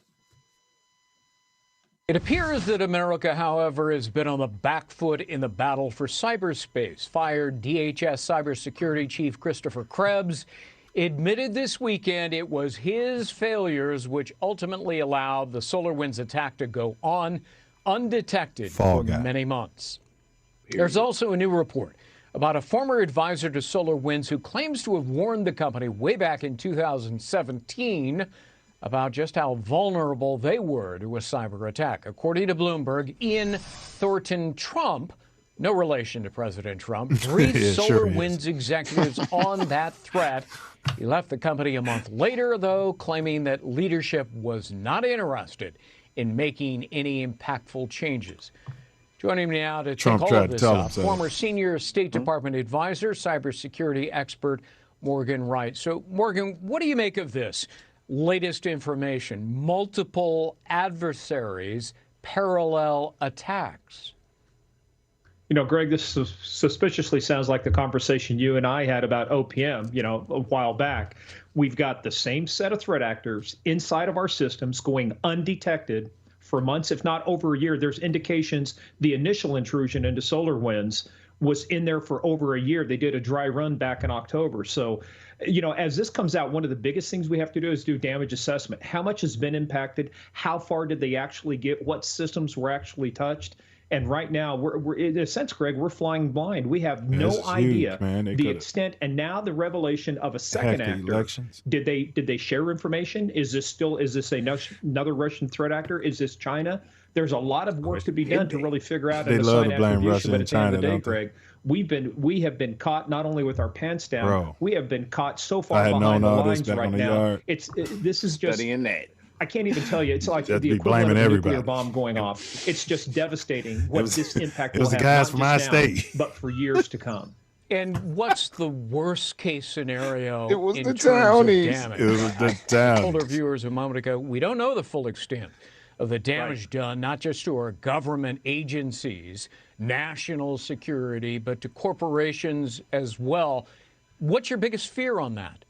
It appears that America, however, has been on the back foot in the battle for cyberspace. Fired DHS cybersecurity chief Christopher Krebs admitted this weekend it was his failures which ultimately allowed the SolarWinds attack to go on undetected for many months. There's also a new report about a former advisor to SolarWinds who claims to have warned the company way back in 2017 about just how vulnerable they were to a cyber attack. According to Bloomberg, Ian Thornton Trump, no relation to President Trump, briefed SolarWinds executives on that threat. He left the company a month later, though, claiming that leadership was not interested in making any impactful changes. Joining me now to take all of this up, former senior State Department advisor, cybersecurity expert Morgan Wright. So, Morgan, what do you make of this latest information? Multiple adversaries, parallel attacks. You know, Greg, this suspiciously sounds like the conversation you and I had about OPM, you know, a while back. We've got the same set of threat actors inside of our systems going undetected for months, if not over a year. There's indications the initial intrusion into SolarWinds was in there for over a year. They did a dry run back in October. So, you know, as this comes out, one of the biggest things we have to do is do damage assessment. How much has been impacted? How far did they actually get? What systems were actually touched? And right now, we're in a sense, Greg, we're flying blind. We have no idea the extent. And now the revelation of a second actor. Did they share information? Is this another Russian threat actor? Is this China? There's a lot of work to be done to really figure out and assign attribution. But at the end of the day, Greg, we have been caught not only with our pants down, we have been caught so far behind the lines right now. This is just studying that. I can't even tell you. It's like the equivalent of a nuclear bomb going off. It's just devastating what this impact will have, not just now, but for years to come. And what's the worst case scenario? It was in the terms of townies. damage? It was the townies. I told our viewers a moment ago, we don't know the full extent of the damage done, not just to our government agencies, national security, but to corporations as well. What's your biggest fear on that?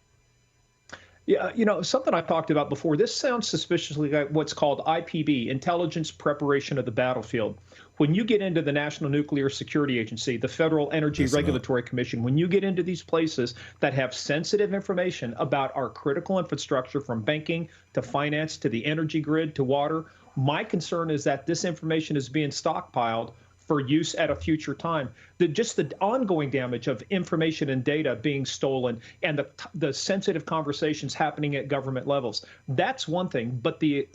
Yeah, you know, something I've talked about before, this sounds suspiciously like what's called IPB, Intelligence Preparation of the Battlefield. When you get into the National Nuclear Security Agency, the Federal Energy Regulatory Commission, when you get into these places that have sensitive information about our critical infrastructure, from banking to finance to the energy grid to water, my concern is that this information is being stockpiled for use at a future time. Just the ongoing damage of information and data being stolen, and the sensitive conversations happening at government levels. That's one thing, but the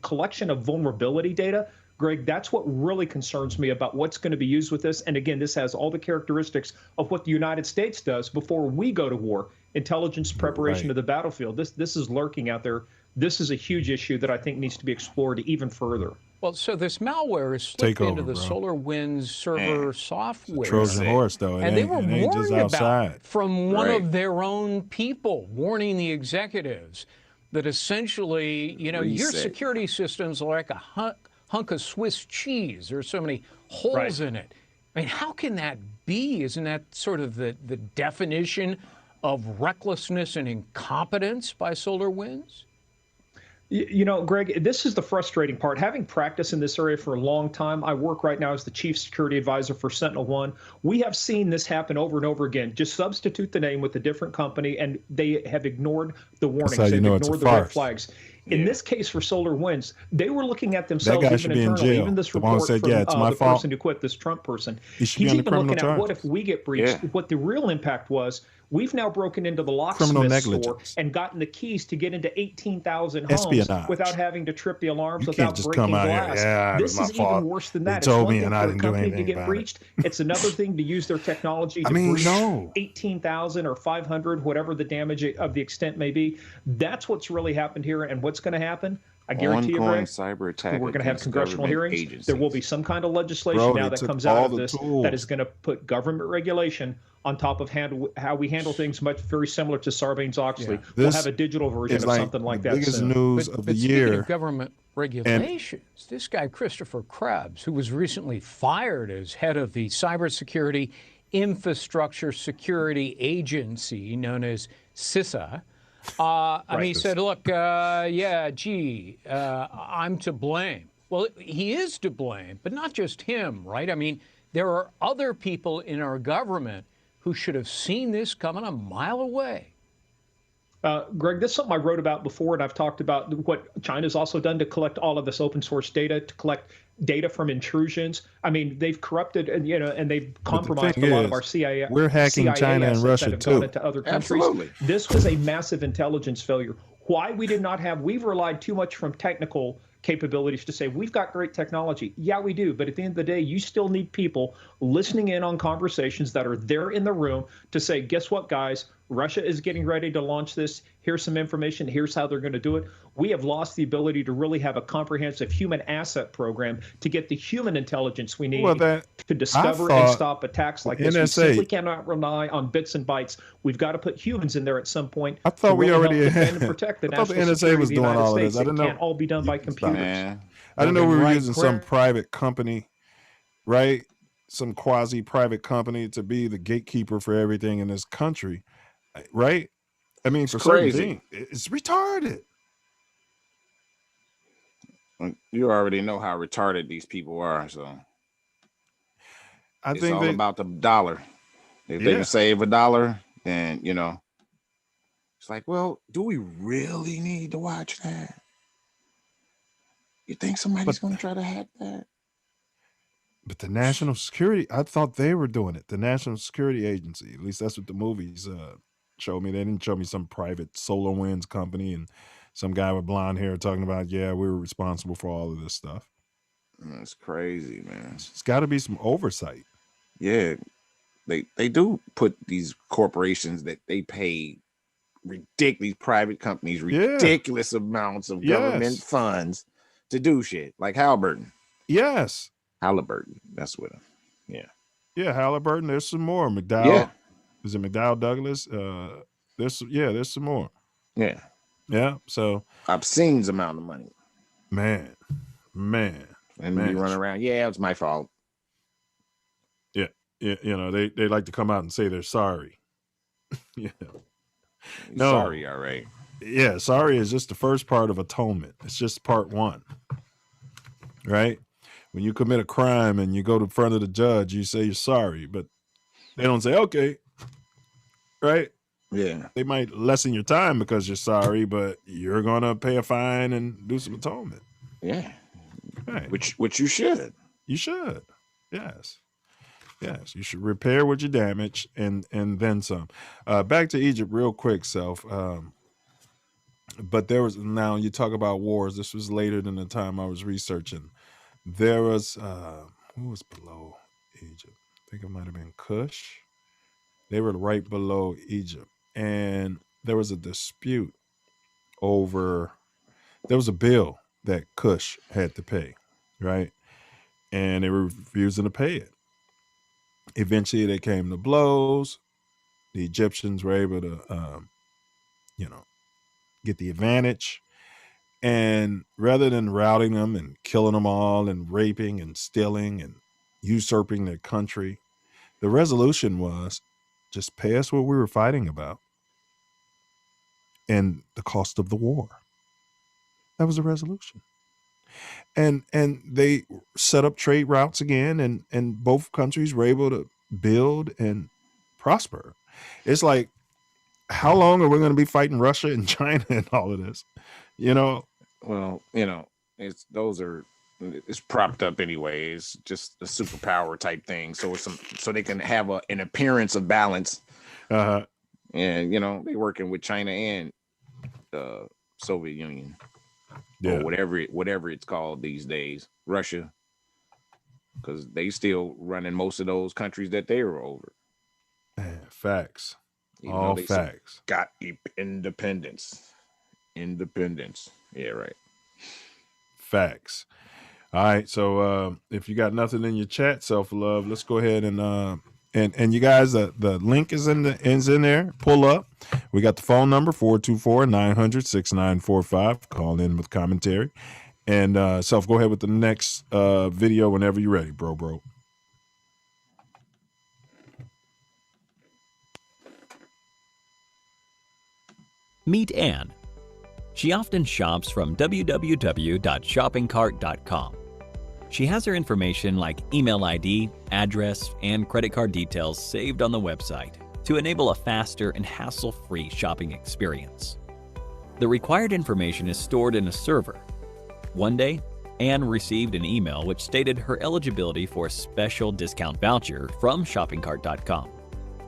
collection of vulnerability data, Greg, that's what really concerns me about what's going to be used with this. And again, this has all the characteristics of what the United States does before we go to war. Intelligence preparation of the battlefield. This is lurking out there. This is a huge issue that I think needs to be explored even further. Well, so this malware is slipped into the SolarWinds server software. Trojan horse, though. And they were warned about it from one of their own people, warning the executives that essentially, you know, your security systems are like a hunk of Swiss cheese. There's so many holes in it. I mean, how can that be? Isn't that sort of the definition of recklessness and incompetence by SolarWinds? You know, Greg, this is the frustrating part. Having practiced in this area for a long time, I work right now as the chief security advisor for SentinelOne. We have seen this happen over and over again. Just substitute the name with a different company, and they have ignored the warnings. They've ignored the red flags. In this case for SolarWinds, they were looking at themselves even internally. Even this report from the person who quit, this Trump person, he's even looking at what if we get breached. What the real impact was. We've now broken into the locksmith store and gotten the keys to get into 18,000 homes without having to trip the alarms, without breaking glass. This is even worse than that. It's one thing for a company to get breached. It's another thing to use their technology to breach 18,000 or 500, whatever the damage of the extent may be. That's what's really happened here, and what's going to happen. I guarantee you, Greg, cyber attack we're going to have congressional hearings. Agencies. There will be some kind of legislation now that comes out of this that is going to put government regulation on top of how we handle things, very similar to Sarbanes-Oxley. We'll have a digital version of something like that. Biggest news of the year. Speaking of government regulations, this guy Christopher Krebs, who was recently fired as head of the Cybersecurity Infrastructure Security Agency, known as CISA. I mean, he said, look, I'm to blame. Well, he is to blame, but not just him, right? I mean, there are other people in our government who should have seen this coming a mile away. Greg, this is something I wrote about before, and I've talked about what China's also done to collect all of this open source data, to collect data from intrusions. I mean, they've corrupted and they've compromised a lot of our CIA. We're hacking China and Russia too. Into other countries. Absolutely. This was a massive intelligence failure. Why we did not have, we've relied too much from technical capabilities to say we've got great technology. Yeah, we do. But at the end of the day, you still need people listening in on conversations that are there in the room to say, guess what, guys? Russia is getting ready to launch this. Here's some information. Here's how they're going to do it. We have lost the ability to really have a comprehensive human asset program to get the human intelligence we need to discover and stop attacks like this. We simply cannot rely on bits and bytes. We've got to put humans in there at some point. I thought we already defend and protect the national the NSA was doing all of this. I didn't know. It can't all be done by computers. I didn't know we were using some private company, right? Some quasi-private company to be the gatekeeper for everything in this country, right? I mean, for certain things, it's retarded. You already know how retarded these people are, so it's all about the dollar. If they can save $1, then it's like, well, do we really need to watch that? You think somebody's going to try to hack that? But the national security, I thought they were doing it. The National Security Agency, at least that's what the movies showed me. They didn't show me some private SolarWinds company and some guy with blonde hair talking about, we were responsible for all of this stuff. That's crazy, man. It's got to be some oversight. Yeah, they do put these corporations that they pay ridiculous, private companies, ridiculous amounts of government funds to do shit, like Halliburton. Yes. Halliburton, that's what. Yeah, Halliburton. There's some more. McDowell. Yeah. Is it McDowell Douglas? There's some more. Yeah. So obscene amount of money. Man. And you run around. Yeah, it's my fault. Yeah. They like to come out and say they're sorry. No. Sorry, all right. Yeah, sorry is just the first part of atonement. It's just part one. Right? When you commit a crime and you go to front of the judge, you say you're sorry, but they don't say, okay. Right? Yeah. They might lessen your time because you're sorry, but you're going to pay a fine and do some atonement. Yeah. Right. Which you should. You should. Yes. You should repair what you damage and then some. Back to Egypt real quick, Self. But there was, now you talk about wars. This was later than the time I was researching. There was, who was below Egypt? I think it might have been Kush. They were right below Egypt. And there was a dispute over, there was a bill that Kush had to pay, right? And they were refusing to pay it. Eventually they came to blows. The Egyptians were able to, get the advantage. And rather than routing them and killing them all and raping and stealing and usurping their country, the resolution was just pay us what we were fighting about and the cost of the war. That was the resolution. And they set up trade routes again, and both countries were able to build and prosper. It's like, how long are we going to be fighting Russia and China and all of this? Well, it's propped up anyway. It's just a superpower type thing. So so they can have an appearance of balance. And they're working with China and the Soviet Union, or whatever it's called these days, Russia, because they still running most of those countries that they were over. Facts. All facts. Got independence. Yeah, right. Facts. All right. So if you got nothing in your chat, Self Love, let's go ahead and you guys, the link is in there. Pull up. We got the phone number 424-900-6945. Call in with commentary. And Self, go ahead with the next video whenever you're ready, bro. Meet Anne. She often shops from www.shoppingcart.com. She has her information like email ID, address, and credit card details saved on the website to enable a faster and hassle-free shopping experience. The required information is stored in a server. One day, Anne received an email which stated her eligibility for a special discount voucher from shoppingcart.com.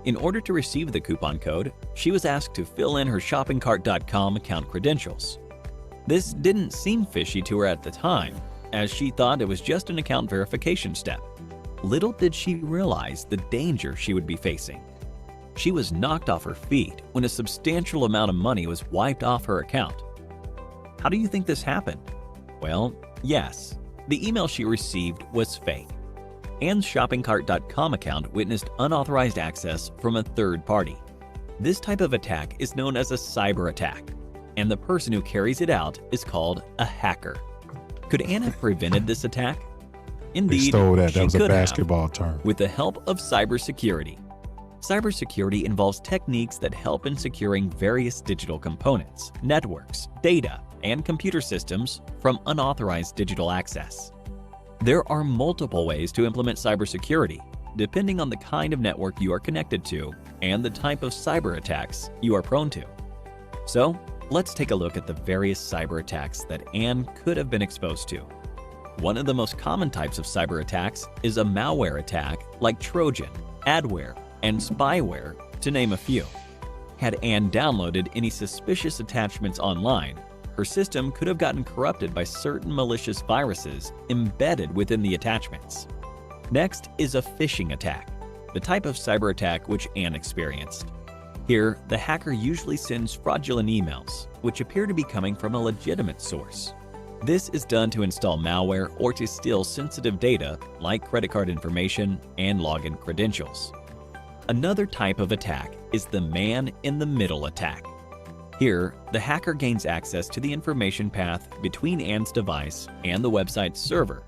In order to receive the coupon code, she was asked to fill in her shoppingcart.com account credentials. This didn't seem fishy to her at the time, as she thought it was just an account verification step. Little did she realize the danger she would be facing. She was knocked off her feet when a substantial amount of money was wiped off her account. How do you think this happened? Well, yes, the email she received was fake. Anne's shoppingcart.com account witnessed unauthorized access from a third party. This type of attack is known as a cyber attack, and the person who carries it out is called a hacker. Could Anne have prevented this attack? Indeed, They stole that. she That was a could have, basketball term. with the help of cybersecurity. Cybersecurity involves techniques that help in securing various digital components, networks, data, and computer systems from unauthorized digital access. There are multiple ways to implement cybersecurity, depending on the kind of network you are connected to and the type of cyber attacks you are prone to. So, let's take a look at the various cyber attacks that Anne could have been exposed to. One of the most common types of cyber attacks is a malware attack like Trojan, adware, and spyware, to name a few. Had Anne downloaded any suspicious attachments online, her system could have gotten corrupted by certain malicious viruses embedded within the attachments. Next is a phishing attack, the type of cyber attack which Anne experienced. Here, the hacker usually sends fraudulent emails, which appear to be coming from a legitimate source. This is done to install malware or to steal sensitive data like credit card information and login credentials. Another type of attack is the man-in-the-middle attack. Here, the hacker gains access to the information path between Anne's device and the website's server.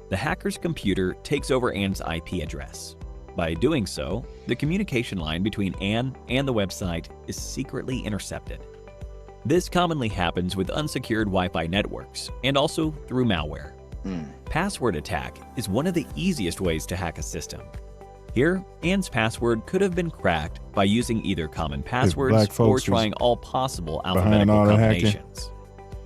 The hacker's computer takes over Anne's IP address. By doing so, the communication line between Anne and the website is secretly intercepted. This commonly happens with unsecured Wi-Fi networks and also through malware. Password attack is one of the easiest ways to hack a system. Here, Anne's password could have been cracked by using either common passwords or trying all possible alphabetical all that combinations.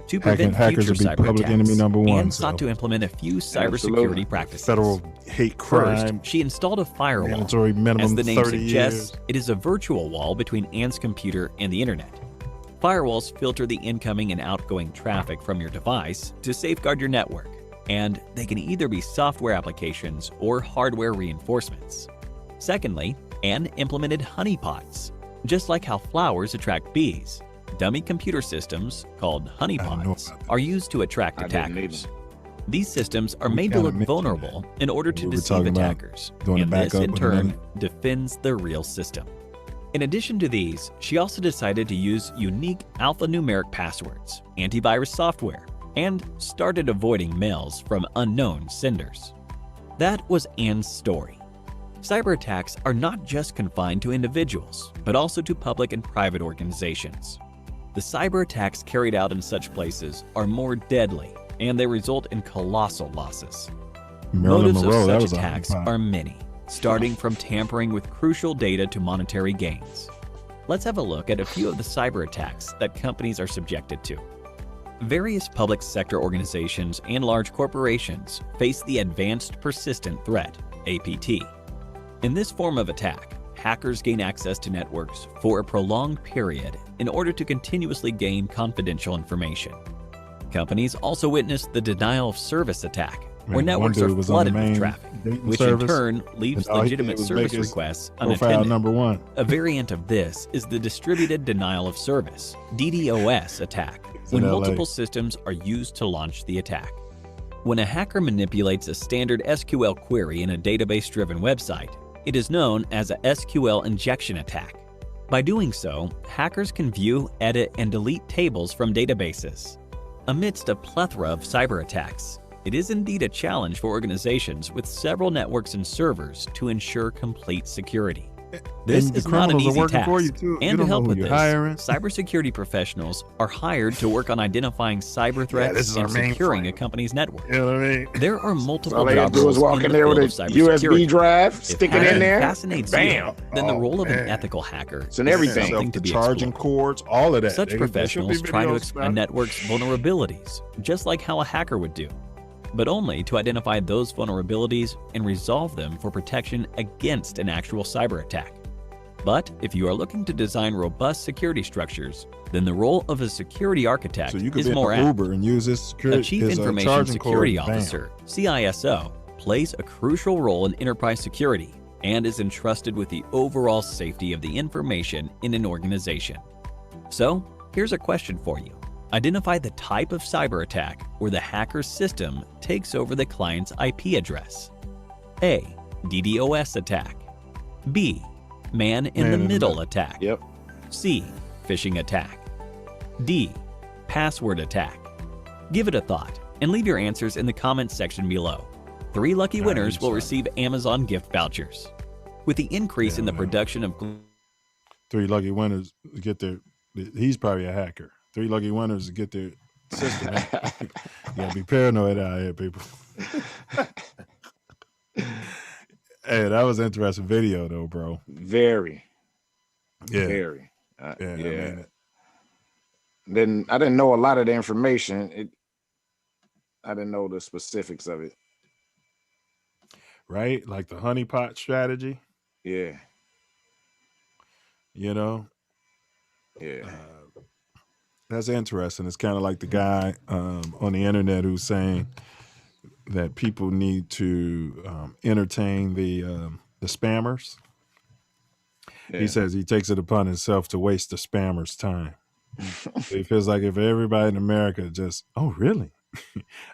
To prevent hackers future would be cyber public attacks, enemy number one, Anne so. sought to implement a few Absolutely. cybersecurity practices. Federal hate crime. First, she installed a firewall. Mandatory minimum As the name 30 suggests, years. it is a virtual wall between Anne's computer and the internet. Firewalls filter the incoming and outgoing traffic from your device to safeguard your network, and they can either be software applications or hardware reinforcements. Secondly, Anne implemented honeypots. Just like how flowers attract bees, dummy computer systems, called honeypots, are used to attract attackers. These systems are made to look vulnerable in order to deceive attackers, and this in turn defends the real system. In addition to these, she also decided to use unique alphanumeric passwords, antivirus software, and started avoiding mails from unknown senders. That was Anne's story. Cyber attacks are not just confined to individuals, but also to public and private organizations. The cyber attacks carried out in such places are more deadly, and they result in colossal losses. Marilyn Motives Monroe, that of was such a attacks honeypot. are many, starting from tampering with crucial data to monetary gains. Let's have a look at a few of the cyber attacks that companies are subjected to. Various public sector organizations and large corporations face the Advanced Persistent Threat, APT. In this form of attack, hackers gain access to networks for a prolonged period in order to continuously gain confidential information. Companies also witness the denial of service attack, where networks are flooded with traffic, which in turn leaves legitimate service requests unattended. #1. A variant of this is the distributed denial of service, DDoS attack, when in LA. multiple systems are used to launch the attack. When a hacker manipulates a standard SQL query in a database-driven website, it is known as a SQL injection attack. By doing so, hackers can view, edit, and delete tables from databases. Amidst a plethora of cyber attacks, it is indeed a challenge for organizations with several networks and servers to ensure complete security. This And the is not an criminals are easy working task, for you, too. You and to don't know help who with you're this, hiring. cybersecurity professionals are hired to work on identifying cyber this threats is and our main securing a company's network. You know what I mean? There are multiple All they job gotta do is roles walk in the there with field a of USB cybersecurity. drive, If stick it in hacking there, fascinates bam. you, then the role of an man. ethical hacker It's in everything. something to be charging explored. cords, all of that. Such There should be professionals try to videos exploit a about it. network's vulnerabilities, just like how a hacker would do, but only to identify those vulnerabilities and resolve them for protection against an actual cyber attack. But if you are looking to design robust security structures, then the role of a security architect So you could is be more an apt. Uber and use this security. A Chief as Information charging Security cord. Bam. Officer, CISO, plays a crucial role in enterprise security and is entrusted with the overall safety of the information in an organization. So, here's a question for you. Identify the type of cyber attack where the hacker's system takes over the client's IP address. A. DDoS attack. B. Man-in-the-middle attack. Yep. C. Phishing attack. D. Password attack. Give it a thought and leave your answers in the comments section below. 3 lucky winners will receive Amazon gift vouchers. With the increase in the production of 3 lucky winners get their. He's probably a hacker. 3 lucky winners get their system. You gotta be paranoid out here, people. Hey, that was an interesting video, though, bro. Very. Yeah. Very. Yeah. Yeah. I mean, Then I didn't know a lot of the information. I didn't know the specifics of it. right? Like the honeypot strategy. Yeah. You know? Yeah. That's interesting. It's kind of like the guy on the internet who's saying that people need to entertain the spammers. Yeah. He says he takes it upon himself to waste the spammers' time. He feels like if everybody in America just, oh, really?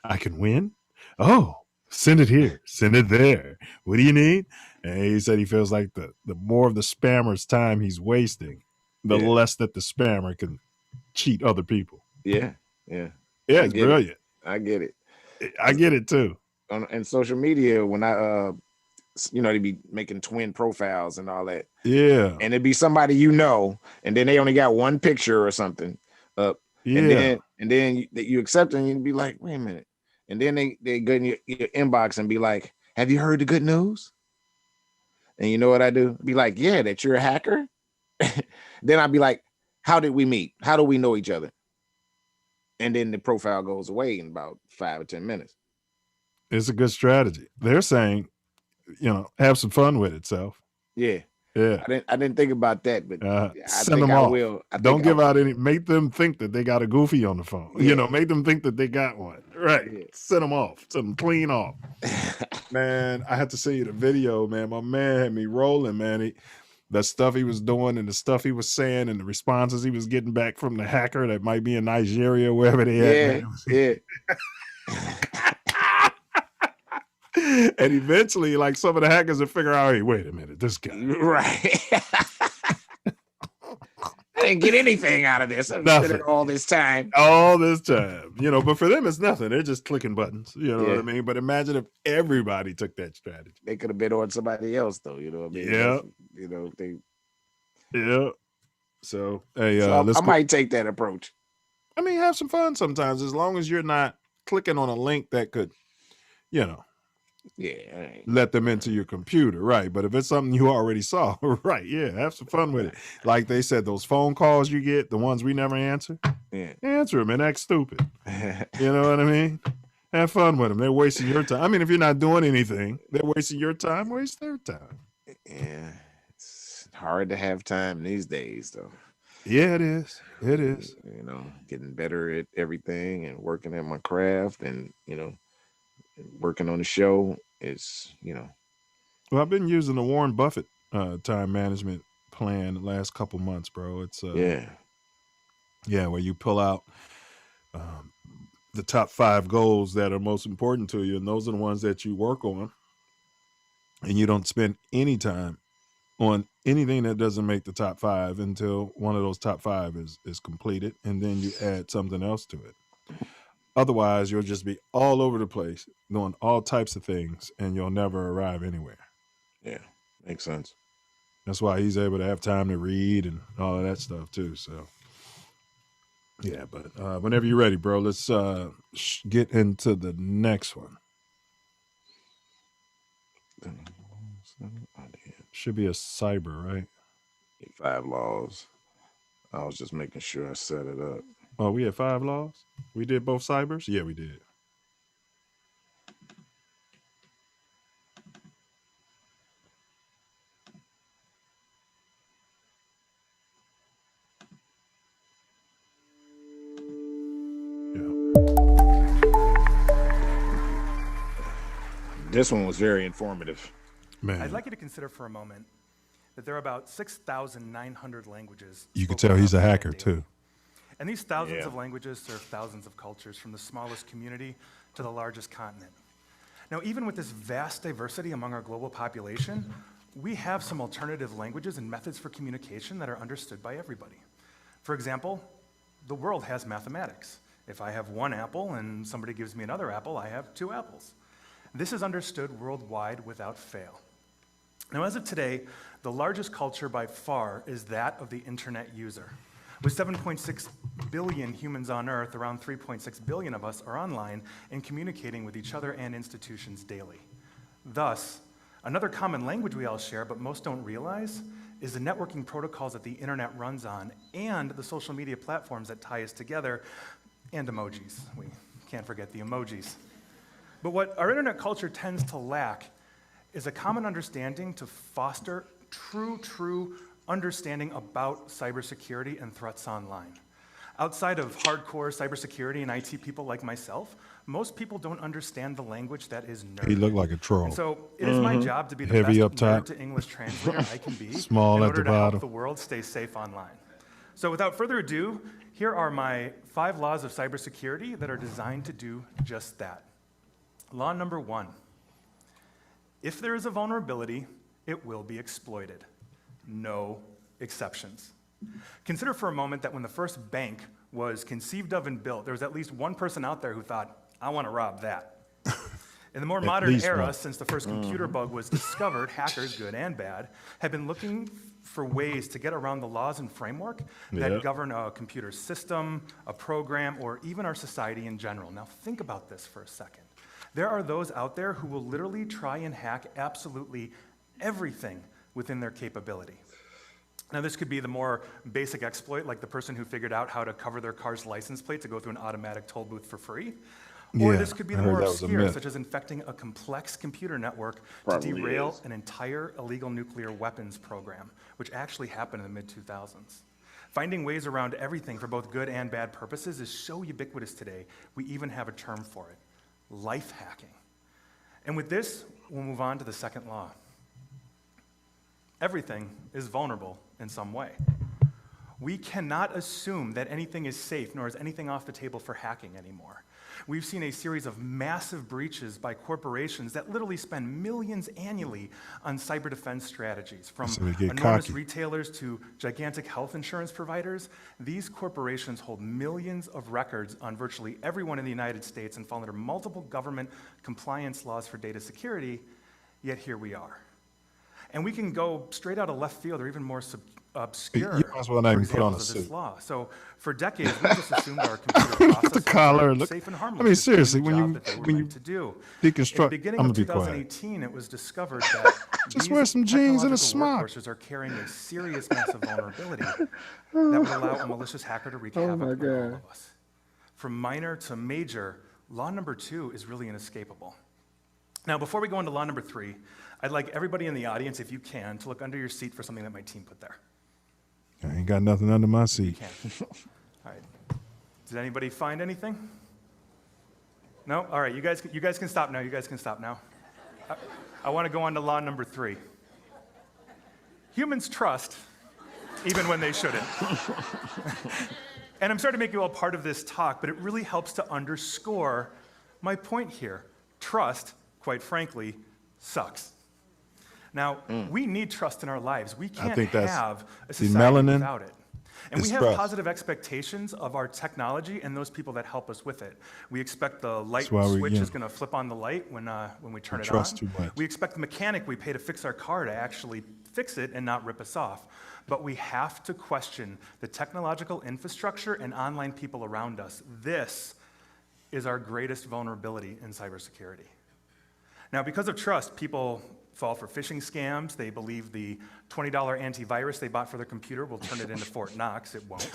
I can win? Oh, send it here, send it there. What do you need? And he said he feels like the more of the spammer's time he's wasting, the less that the spammer can cheat other people. Yeah. Yeah. Yeah, it's brilliant. I get it. I get it too. On social media, when I they be making twin profiles and all that. Yeah. And it'd be somebody you know, and then they only got one picture or something up. Yeah. And then you accept it and you'd be like, wait a minute. And then they go in your inbox and be like, have you heard the good news? And you know what I do? Be like, yeah, that you're a hacker. Then I'd be like, how did we meet? How do we know each other? And then the profile goes away in about 5 or 10 minutes. It's a good strategy. They're saying, have some fun with it, Self. Yeah. Yeah. I didn't think about that, but send them off. Will. Don't give out any, make them think that they got a goofy on the phone. Yeah. Make them think that they got one. Right. Yeah. Send them off. Send them clean off. Man, I had to send you the video, man. My man had me rolling, man. The stuff he was doing and the stuff he was saying and the responses he was getting back from the hacker that might be in Nigeria, wherever they at. Yeah. And eventually, like, some of the hackers will figure out, hey, wait a minute, this guy. Right. I didn't get anything out of this. I've spent all this time. All this time. But for them, it's nothing. They're just clicking buttons. You know what I mean? But imagine if everybody took that strategy. They could have been on somebody else, though. You know what I mean? Yeah. Yeah. So, hey, I might take that approach. I mean, have some fun sometimes, as long as you're not clicking on a link that could, let them into your computer, right? But if it's something you already saw, right? Yeah, have some fun with it. Like they said, those phone calls you get, the ones we never answer, answer them and act stupid. You know what I mean? Have fun with them. They're wasting your time. I mean, if you're not doing anything, they're wasting your time. Waste their time. Yeah, it's hard to have time these days, though. Yeah, it is. It is. Getting better at everything and working at my craft, and working on the show is, Well, I've been using the Warren Buffett time management plan the last couple months, bro. It's where you pull out the top 5 goals that are most important to you, and those are the ones that you work on, and you don't spend any time on anything that doesn't make the top 5 until one of those top 5 is completed, and then you add something else to it. Otherwise, you'll just be all over the place doing all types of things, and you'll never arrive anywhere. Yeah, makes sense. That's why he's able to have time to read and all of that stuff too. So, yeah, but whenever you're ready, bro, let's get into the next one. Should be a cyber, right? 5 laws. I was just making sure I set it up. Oh, we had 5 laws? We did both cybers? Yeah, we did. This one was very informative. Man, I'd like you to consider for a moment that there are about 6,900 languages. you can tell he's a hacker too. And these thousands of languages serve thousands of cultures, from the smallest community to the largest continent. Now, even with this vast diversity among our global population, we have some alternative languages and methods for communication that are understood by everybody. For example, the world has mathematics. If I have one apple and somebody gives me another apple, I have two apples. This is understood worldwide without fail. Now, as of today, the largest culture by far is that of the internet user. With 7.6 billion humans on Earth, around 3.6 billion of us are online and communicating with each other and institutions daily. Thus, another common language we all share, but most don't realize, is the networking protocols that the internet runs on and the social media platforms that tie us together, and emojis. We can't forget the emojis. But what our internet culture tends to lack is a common understanding to foster true understanding about cybersecurity and threats online. Outside of hardcore cybersecurity and IT people like myself, most people don't understand the language that is nerd. He looked like a troll. And so it is my job to be the Heavy best up top. nerd to English translator I can be Small in at order the to bottom. help the world stay safe online. So without further ado, here are my 5 laws of cybersecurity that are designed to do just that. Law number 1. If there is a vulnerability, it will be exploited. No exceptions. Consider for a moment that when the first bank was conceived of and built, there was at least one person out there who thought, I want to rob that. In the more modern era, since the first computer bug was discovered, hackers, good and bad, have been looking for ways to get around the laws and framework that govern a computer system, a program, or even our society in general. Now think about this for a second. There are those out there who will literally try and hack absolutely everything within their capability. Now, this could be the more basic exploit, like the person who figured out how to cover their car's license plate to go through an automatic toll booth for free. Or this could be the more obscure, such as infecting a complex computer network to derail an entire illegal nuclear weapons program, which actually happened in the mid-2000s. Finding ways around everything for both good and bad purposes is so ubiquitous today, we even have a term for it: life hacking. And with this, we'll move on to the second law. Everything is vulnerable in some way. We cannot assume that anything is safe, nor is anything off the table for hacking anymore. We've seen a series of massive breaches by corporations that literally spend millions annually on cyber defense strategies. From enormous retailers to gigantic health insurance providers, these corporations hold millions of records on virtually everyone in the United States and fall under multiple government compliance laws for data security, yet here we are. And we can go straight out of left field or even more obscure examples of this law. So for decades, we just assumed our computer processors were safe and harmless. I mean, seriously, when you In deconstruct, the beginning of 2018, it was discovered that just wear some jeans and a smock. Workforces are carrying a serious massive vulnerability that would allow a malicious hacker to wreak havoc on all of us. From minor to major, law number 2 is really inescapable. Now, before we go into law number 3, I'd like everybody in the audience, if you can, to look under your seat for something that my team put there. I ain't got nothing under my seat. All right. Did anybody find anything? No? All right, you guys can stop now. You guys can stop now. I want to go on to law number 3. Humans trust, even when they shouldn't. And I'm sorry to make you all part of this talk, but it really helps to underscore my point here. Trust, quite frankly, sucks. Now, we need trust in our lives. We can't have a society without it. And we have positive expectations of our technology and those people that help us with it. We expect the light switch is going to flip on the light when we turn it on. We expect the mechanic we pay to fix our car to actually fix it and not rip us off. But we have to question the technological infrastructure and online people around us. This is our greatest vulnerability in cybersecurity. Now, because of trust, people fall for phishing scams. They believe the $20 antivirus they bought for their computer will turn it into Fort Knox. It won't.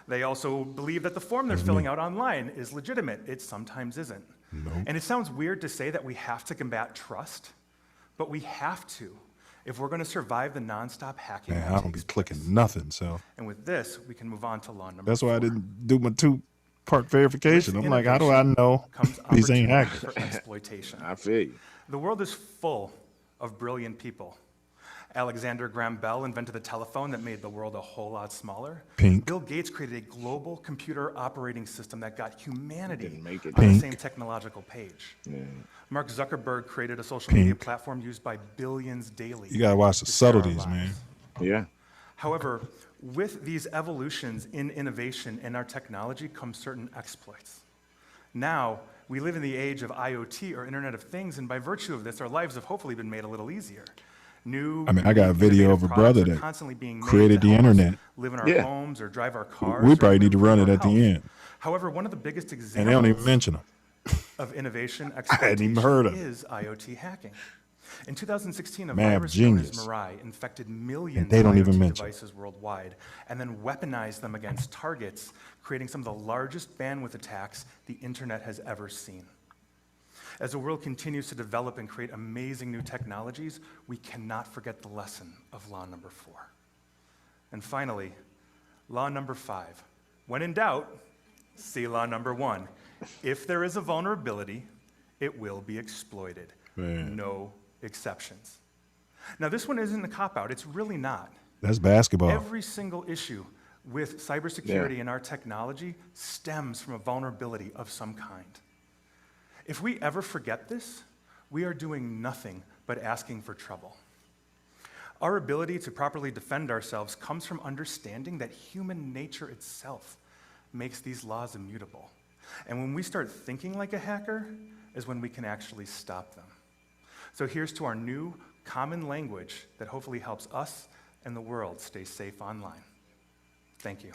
They also believe that the form they're filling out online is legitimate. It sometimes isn't. And it sounds weird to say that we have to combat trust, but we have to if we're going to survive the nonstop hacking. Man, I don't be clicking nothing, so. And with this, we can move on to law number 4. That's why I didn't do my 2 part verification. I'm like, how do I know these ain't hackers? For exploitation. I feel you. The world is full of brilliant people. Alexander Graham Bell invented the telephone that made the world a whole lot smaller. Pink. Bill Gates created a global computer operating system that got humanity on Pink. the same technological page. Yeah. Mark Zuckerberg created a social media platform used by billions daily. You gotta watch the subtleties, man. Yeah. However, with these evolutions in innovation and our technology come certain exploits. Now, we live in the age of IoT, or Internet of Things, and by virtue of this, our lives have hopefully been made a little easier. I got a video of a brother that created the internet. Live in our homes or drive our cars. We probably need to run it at the end. However, one of the biggest examples And they don't even mention them. of innovation I hadn't even heard of it. is IoT hacking. In 2016, a Man, virus known as genius. Mirai infected millions And they don't of even IoT mention. devices worldwide, and then weaponized them against targets, creating some of the largest bandwidth attacks the internet has ever seen. As the world continues to develop and create amazing new technologies, we cannot forget the lesson of law number 4. And finally, law number 5. When in doubt, see law number 1. If there is a vulnerability, it will be exploited. Man. No exceptions. Now, this one isn't a cop-out. It's really not. That's basketball. Every single issue with cybersecurity and our technology stems from a vulnerability of some kind. If we ever forget this, we are doing nothing but asking for trouble. Our ability to properly defend ourselves comes from understanding that human nature itself makes these laws immutable. And when we start thinking like a hacker is when we can actually stop them. So here's to our new common language that hopefully helps us and the world stay safe online. Thank you.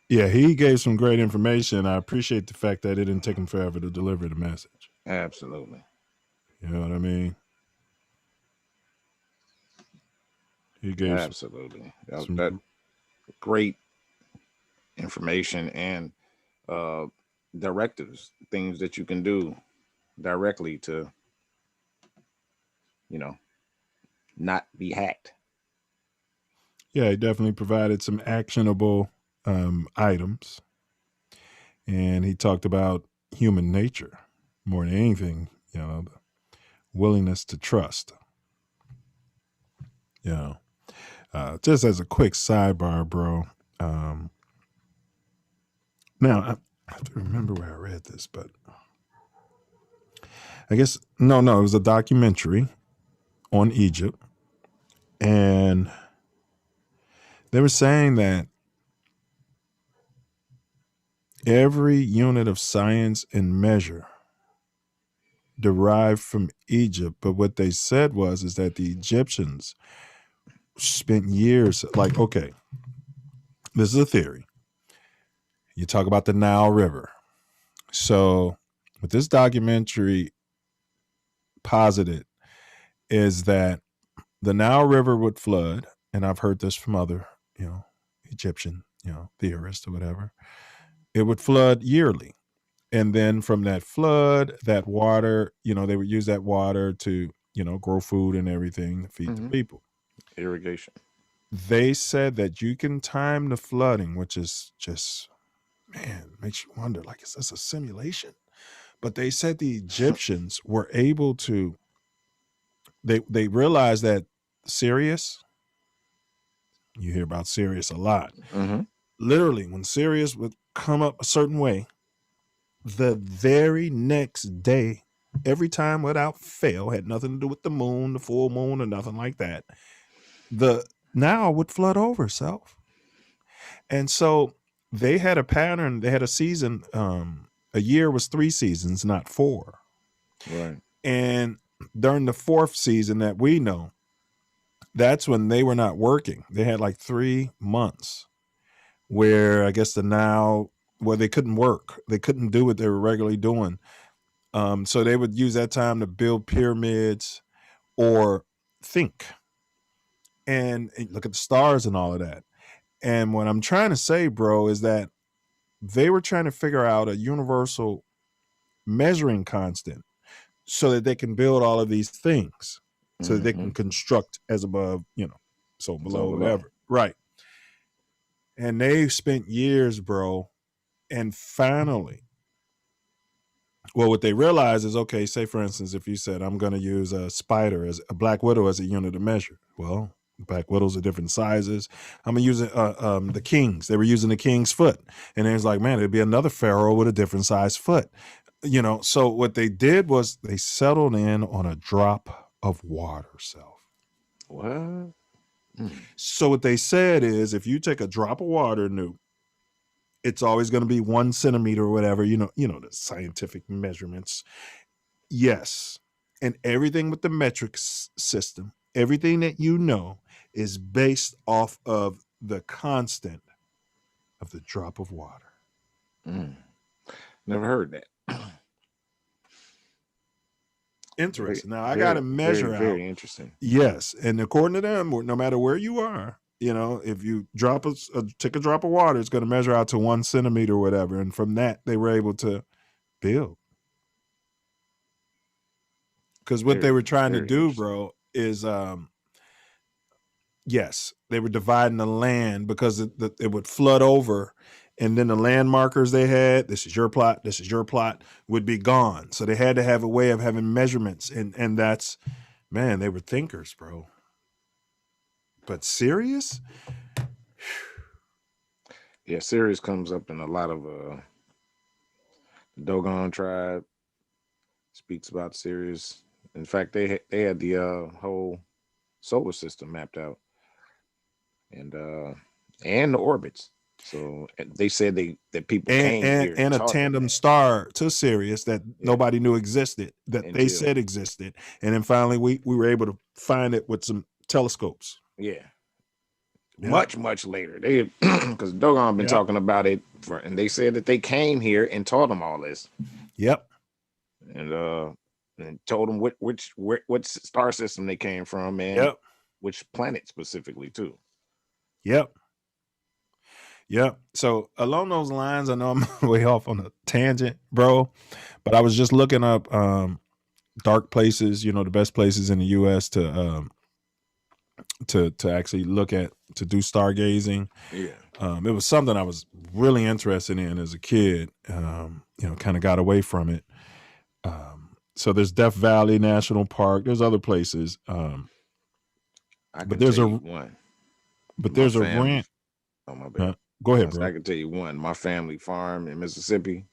Yeah, he gave some great information. I appreciate the fact that it didn't take him forever to deliver the message. Absolutely. You know what I mean? He gave absolutely that great information and directives, things that you can do directly to, not be hacked. Yeah, he definitely provided some actionable items. And he talked about human nature more than anything, the willingness to trust. Just as a quick sidebar, bro. Now, I have to remember where I read this, but I guess, no, it was a documentary on Egypt. And they were saying that every unit of science and measure derived from Egypt. But what they said is that the Egyptians spent years, okay, this is a theory. You talk about the Nile River. So what this documentary posited is that the Nile River would flood, and I've heard this from other, Egyptian, theorists or whatever. It would flood yearly. And then from that flood, that water, they would use that water to, grow food and everything to feed the people. Irrigation. They said that you can time the flooding, which is just, man, makes you wonder, is this a simulation? But they said the Egyptians were able to, they realized that Sirius, you hear about Sirius a lot. Literally, when Sirius would come up a certain way, the very next day, every time without fail, had nothing to do with the moon, the full moon, or nothing like that, the Nile would flood over itself. And so they had a pattern, they had a season, a year was 3 seasons, not 4. Right. And during the 4th season that we know, that's when they were not working. They had 3 months where I guess the Nile, where they couldn't work. They couldn't do what they were regularly doing. So they would use that time to build pyramids or think and look at the stars and all of that. And what I'm trying to say, bro, is that they were trying to figure out a universal measuring constant so that they can build all of these things, so that they can construct as above, so below, whatever. Right. And they spent years, bro. And finally, well, what they realize is, okay, say for instance, if you said, I'm going to use a spider as a black widow as a unit of measure. Well, black widows are different sizes. I'm going to use the kings. They were using the king's foot. And it was like, man, it'd be another pharaoh with a different size foot. You know, so what they did was they settled in on a drop of water, Self. What? So what they said is, if you take a drop of water, Newt, it's always going to be 1 centimeter or whatever, you know, the scientific measurements. Yes. And everything with the metric system, everything that you know is based off of the constant of the drop of water. Never heard that. Interesting. Now I got to measure out. Very interesting. Yes. And according to them, no matter where you are, you know, if you drop take a drop of water, it's going to measure out to 1 centimeter or whatever. And from that, they were able to build. Because what they were trying to do, bro, is, yes, they were dividing the land because it would flood over. And then the land markers they had, this is your plot, this is your plot, would be gone. So they had to have a way of having measurements. And that's, man, they were thinkers, bro. But Sirius? Yeah, Sirius comes up in a lot of the Dogon tribe speaks about Sirius. In fact, they had the whole solar system mapped out, and the orbits. So they said that people came here and a tandem star to Sirius that nobody knew existed, that they said existed, and then finally we were able to find it with some telescopes. Yeah. Much later, they because Dogon been talking about it and they said that they came here and taught them all this. Yep. And told them what star system they came from and which planet specifically too. Yep. So along those lines, I know I'm way off on a tangent, bro, but I was just looking up dark places, you know, the best places in the U.S. to actually look at, to do stargazing. Yeah. It was something I was really interested in as a kid, you know, kind of got away from it. So there's Death Valley National Park. There's other places. But there's a one. But there's a ranch. Oh, my bad. Go ahead, bro. I can tell you one. My family farm in Mississippi.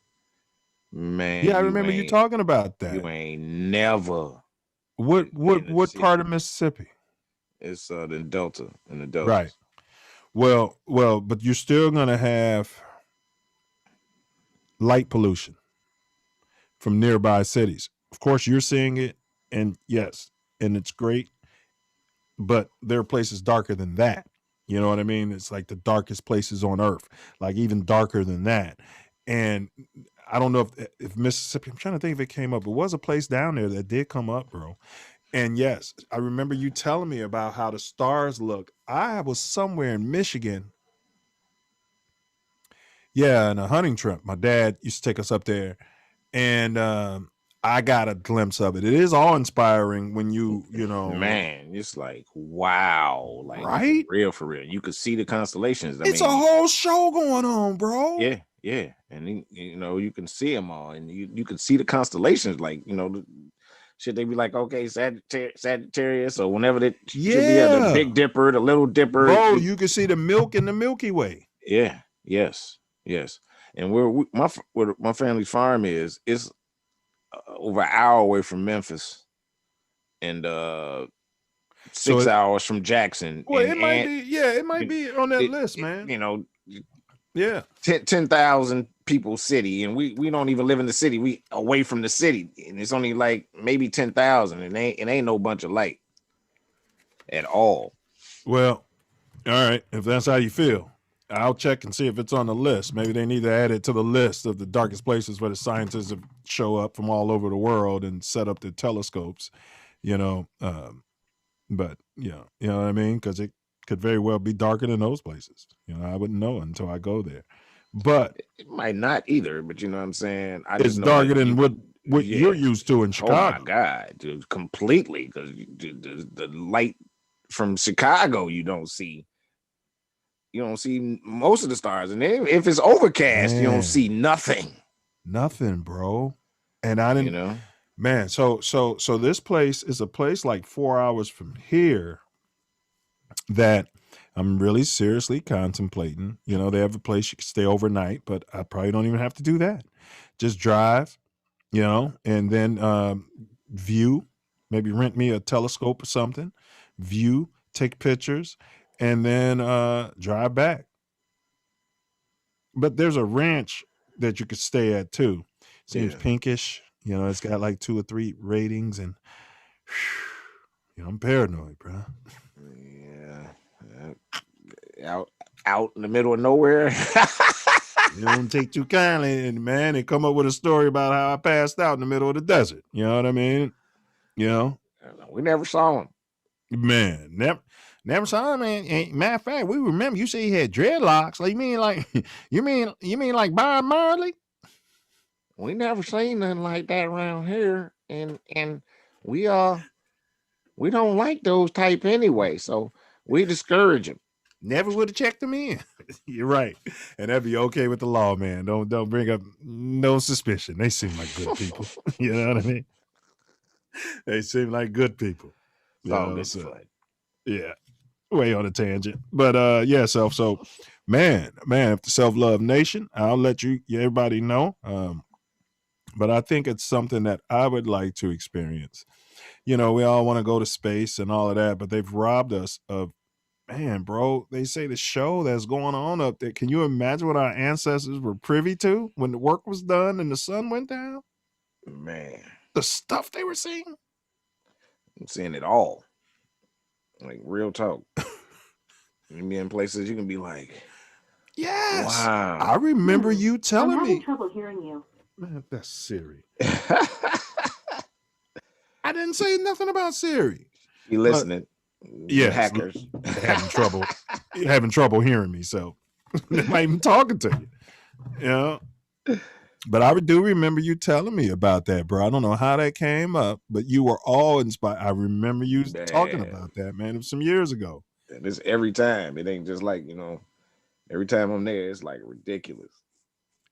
Man. Yeah, I remember you talking about that. You ain't never. What part of Mississippi? It's the Delta, in the Delta. Right. Well, but you're still gonna have light pollution from nearby cities. Of course, you're seeing it, and yes, and it's great. But there are places darker than that. You know what I mean? It's like the darkest places on earth, like even darker than that. And I don't know if Mississippi, I'm trying to think if it came up. It was a place down there that did come up, bro. And yes, I remember you telling me about how the stars look. I was somewhere in Michigan. Yeah, in a hunting trip. My dad used to take us up there. And I got a glimpse of it. It is awe-inspiring when you know. Man, it's like, wow. Like, right? For real. You could see the constellations. It's a whole show going on, bro. Yeah. And, you know, you can see them all. And you can see the constellations. Like, you know, should they be like, okay, Sagittarius or whenever that should be the Big Dipper, the Little Dipper. Bro, you can see the milk in the Milky Way. Yeah. Yes. And where my family's farm is over an hour away from Memphis and 6 hours from Jackson. Well, it might be on that list, man. You know, 10,000 people city, and we don't even live in the city. We away from the city, and it's only like maybe 10,000, and it ain't no bunch of light at all. Well, all right, if that's how you feel, I'll check and see if it's on the list. Maybe they need to add it to the list of the darkest places where the scientists have show up from all over the world and set up their telescopes, you know. But you know what I mean? Because it could very well be darker than those places. You know, I wouldn't know until I go there. But it might not either. But you know what I'm saying? It's darker than what you're used to in Chicago. Oh my God, dude, completely. Because the light from Chicago you don't see. you don't see most of the stars, and then if it's overcast, you don't see nothing. Nothing, bro. And I didn't, You know, man. So this place is a place like 4 hours from here that I'm really seriously contemplating. You know, they have a place you can stay overnight, but I probably don't even have to do that. Just drive, you know, and then view, maybe rent me a telescope or something, view, take pictures, and then drive back. But there's a ranch that you could stay at too. Seems pinkish. You know, it's got like 2 or 3 ratings, and you know, I'm paranoid, bro. Yeah, out in the middle of nowhere. You don't take too kindly, and man, they come up with a story about how I passed out in the middle of the desert. You know what I mean? You know, we never saw him. Man, never saw him. Man. Matter of fact, we remember you say he had dreadlocks. Like you mean like Bob Marley? We never seen nothing like that around here, and we don't like those type anyway, so we discourage them. Never would have checked them in. You're right, and that'd be okay with the law, man. Don't bring up no suspicion. They seem like good people. You know what I mean? They seem like good people. It's all good fun. Yeah, way on a tangent, but yeah. So man, if the Self Love Nation, I'll let everybody know. But I think it's something that I would like to experience. You know, we all want to go to space and all of that, but they've robbed us of, man, bro. They say the show that's going on up there. Can you imagine what our ancestors were privy to when the work was done and the sun went down? Man, the stuff they were seeing. I'm seeing it all. Like real talk. You be in places you can be like, yes. Wow. I remember you telling I'm having me. trouble hearing you. Man, that's Siri. I didn't say nothing about Siri. You listening? Yes, hackers having trouble hearing me. So they're not even talking to you. You know. But I do remember you telling me about that, bro. I don't know how that came up, but you were all inspired. I remember you talking about that, man. It was some years ago. And it's every time. It ain't just like, you know, every time I'm there, it's like ridiculous.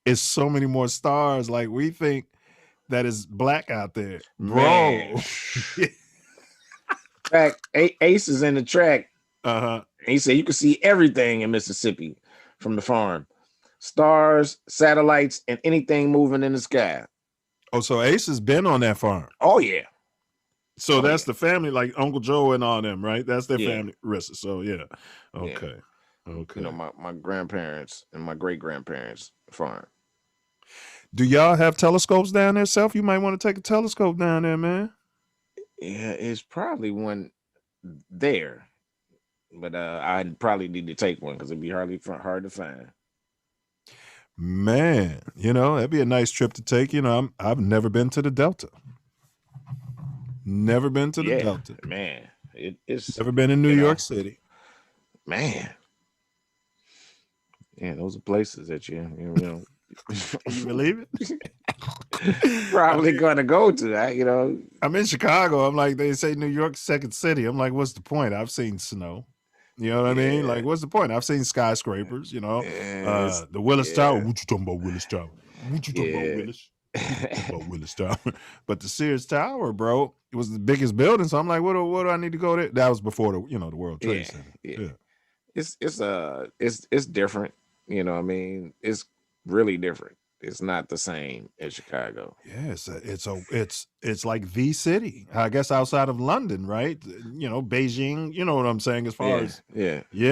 It's so many more stars. Like we think that is black out there, bro. Man. Track Ace is in the track. He said you can see everything in Mississippi from the farm. Stars, satellites, and anything moving in the sky. Oh, so Ace has been on that farm. Oh yeah. So that's the family, like Uncle Joe and all them, right? That's their family. So yeah. Okay. Yeah. Okay. You know, my grandparents and my great grandparents farm. Do y'all have telescopes down there, Self? You might want to take a telescope down there, man. Yeah, it's probably one there, but I'd probably need to take one because it'd be hard to find. Man, you know, that'd be a nice trip to take. You know, I've never been to the Delta. Never been to the Delta. Man, it's never been in New York City. Man, yeah, those are places that you know. You believe it? Probably gonna go to. You know, I'm in Chicago. I'm like, they say New York's second city. I'm like, what's the point? I've seen snow. You know what I mean? Like, what's the point? I've seen skyscrapers, you know. The Willis Tower. What you talking about, Willis Tower? What you talking about, Willis? What you talking about, Willis Tower? But the Sears Tower, bro, it was the biggest building. So I'm like, what do I need to go there? That was before the World Trade Center. Yeah. It's different. You know what I mean? It's really different. It's not the same as Chicago. Yeah, it's like the city. I guess outside of London, right? You know, Beijing. You know what I'm saying? As far as it's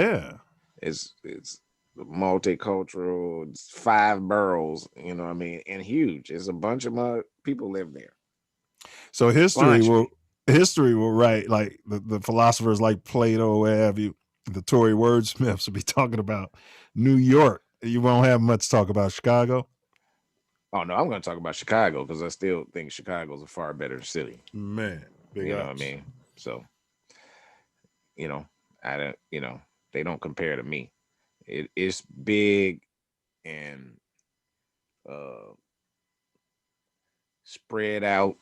multicultural. It's 5 boroughs. You know what I mean? And huge. It's a bunch of people live there. So history will write, like the philosophers like Plato, what have you, the Torry Wordssmiths will be talking about New York. You won't have much to talk about Chicago. Oh no, I'm going to talk about Chicago because I still think Chicago's a far better city. Man, you know what I mean? So, you know, they don't compare to me. It's big and spread out,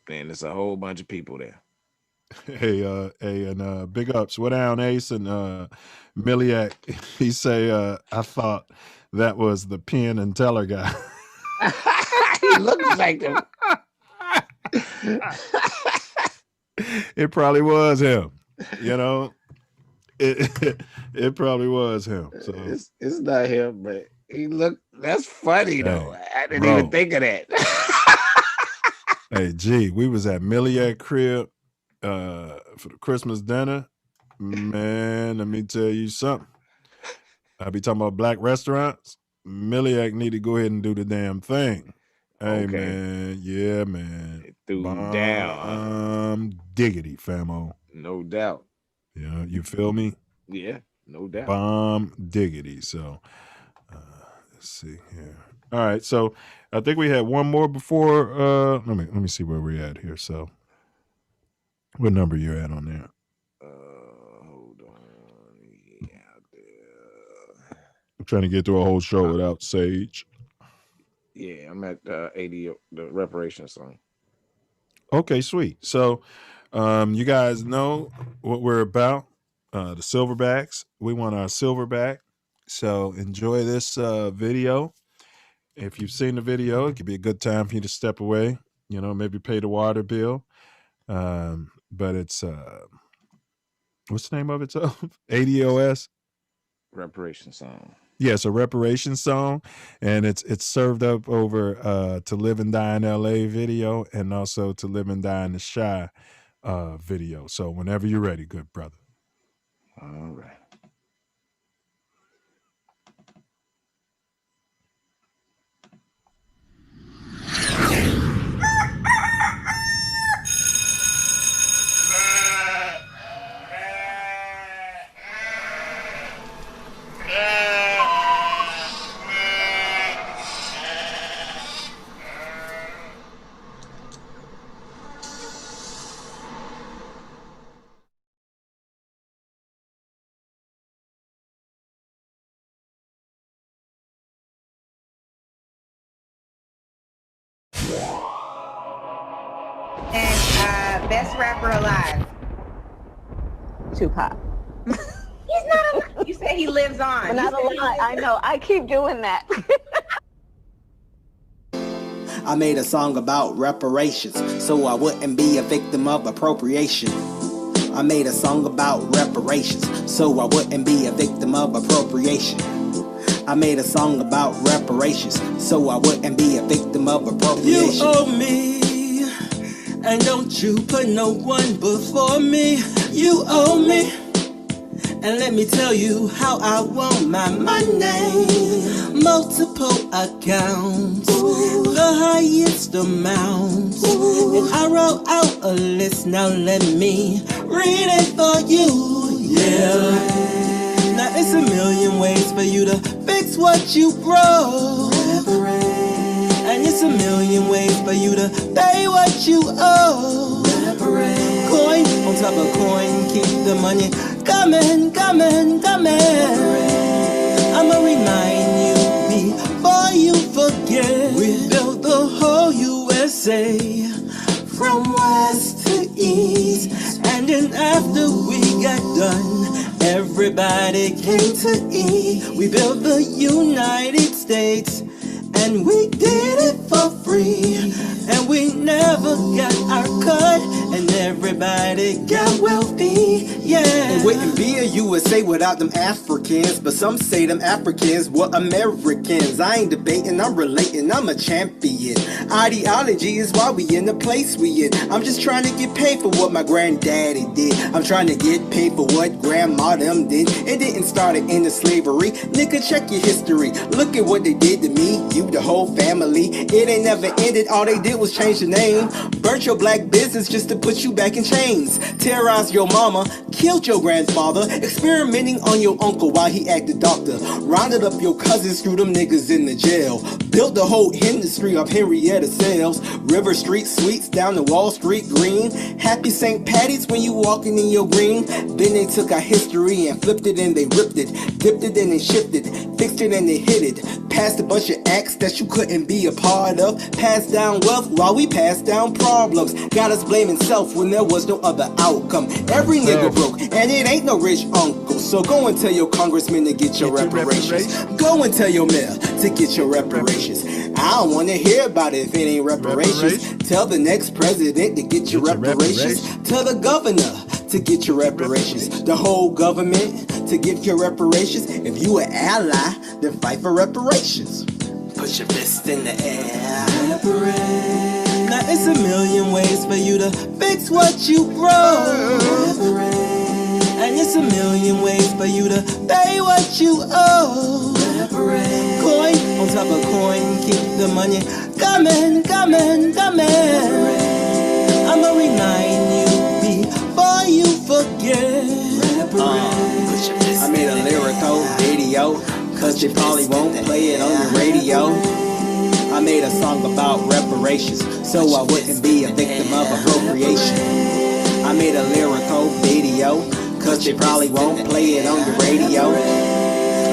and there's a whole bunch of people there. Hey, and big ups. What down, Ace and Miliak? He say, I thought that was the Penn and Teller guy. He looks like him. It probably was him. You know, it probably was him. So it's not him, but he looked. That's funny though. I didn't even think of that. Hey, G, we was at Miliak crib for the Christmas dinner. Man, let me tell you something. I be talking about black restaurants. Miliak need to go ahead and do the damn thing. Hey, man. Yeah, man. It threw him down. Diggity, famo. No doubt. Yeah, you feel me? Yeah, no doubt. Bomb diggity. So, let's see here. All right, so I think we had one more before. Let me see where we're at here. So, what number you're at on there? Hold on. Yeah, I'm trying to get through a whole show without Sage. Yeah, I'm at 80, the reparations song. Okay, sweet. So, you guys know what we're about. The silverbacks. We want our silverback. So enjoy this video. If you've seen the video, it could be a good time for you to step away. You know, maybe pay the water bill. But it's what's the name of it? So ADOS Reparation song. Yeah, it's a reparation song, and it's served up over To Live and Die in LA video, and also To Live and Die in the Shy video. So whenever you're ready, good brother. All right. And best rapper alive. Tupac. He's not alive. You said he lives on. But not alive. I know. I keep doing that. I made a song about reparations, so I wouldn't be a victim of appropriation. I made a song about reparations, so I wouldn't be a victim of appropriation. I made a song about reparations, so I wouldn't be a victim of appropriation. You owe me, and don't you put no one before me. You owe me, and let me tell you how I want my money. Multiple accounts, the highest amounts. And I wrote out a list, now let me read it for you. Yeah. Now it's a million ways for you to fix what you broke. And it's a million ways for you to pay what you owe. Coin on top of coin, keep the money coming, coming, coming. I'ma remind you before you forget. We built the whole USA from west to east. And then after we got done, everybody came to eat. We built the United States, and we did it for free. And we never got our cut, and everybody got wealthy, yeah. It wouldn't be a USA without them Africans, but some say them Africans were Americans. I ain't debating, I'm relating, I'm a champion. Ideology is why we in the place we in. I'm just trying to get paid for what my granddaddy did. I'm trying to get paid for what grandma them did. It didn't start in the slavery. Nigga, check your history. Look at what they did to me, you, the whole family. It ain't never ended, all they did was change the name. Burnt your black business just to put you back in chains. Terrorized your mama, killed your grandfather, experimenting on your uncle while he acted doctor. Rounded up your cousins, threw them niggas in the jail. Built the whole industry of Henrietta sales. River Street sweets down to Wall Street green. Happy St. Patty's when you walking in your green. Then they took our history and flipped it and they ripped it. Dipped it and they shifted. Fixed it and they hit it. Passed a bunch of acts acts that you couldn't be a part of. Pass down wealth while we pass down problems. Got us blaming self when there was no other outcome. Every nigga broke, and it ain't no rich uncle. So go and tell your congressman to get your reparations. Go and tell your mayor to get your reparations. I don't want to hear about it if it ain't reparations. Tell the next president to get your reparations. Tell the governor to get your reparations. The whole government to give your reparations. If you an ally, then fight for reparations. Put your fist in the air. Reparate. Now it's a million ways for you to fix what you broke. Reparate. And it's a million ways for you to pay what you owe. Reparate. Coin on top of coin, keep the money coming, coming, coming. I'ma remind you before you forget. I made a lyrical video, cause you probably won't play it on your radio. I made a song about reparations, so I wouldn't be a victim of appropriation. I made a lyrical video, cause they probably won't play it on your radio.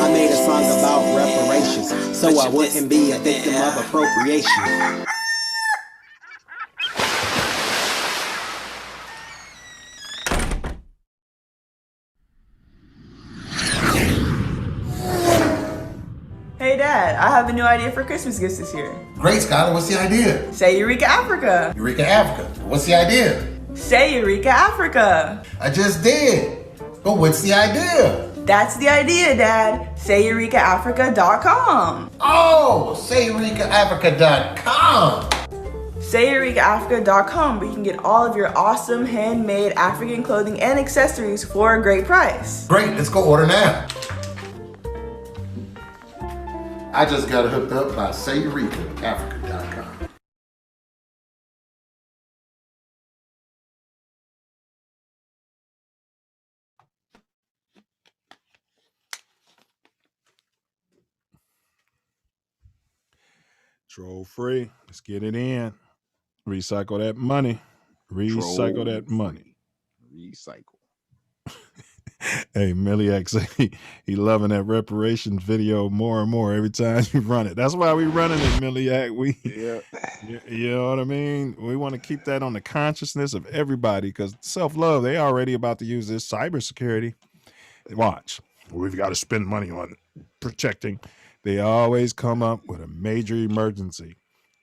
I made a song about reparations, so I wouldn't be a victim of appropriation. Hey Dad, I have a new idea for Christmas gifts this year. Great, Skylar. What's the idea? Say Eureka Africa. Eureka Africa. What's the idea? Say Eureka Africa. I just did. But what's the idea? That's the idea, Dad. Say EurekaAfrica.com. Oh, say EurekaAfrica.com. Say EurekaAfrica.com, where you can get all of your awesome handmade African clothing and accessories for a great price. Great, let's go order now. I just got hooked up by SayEurekaAfrica.com. Troll free. Let's get it in. Recycle that money. Recycle that money. Recycle. Hey, Miliak say he loving that reparations video more and more every time you run it. That's why we running it, Miliak. You know what I mean? We want to keep that on the consciousness of everybody because self-love, they already about to use this cybersecurity. Watch. We've got to spend money on protecting. They always come up with a major emergency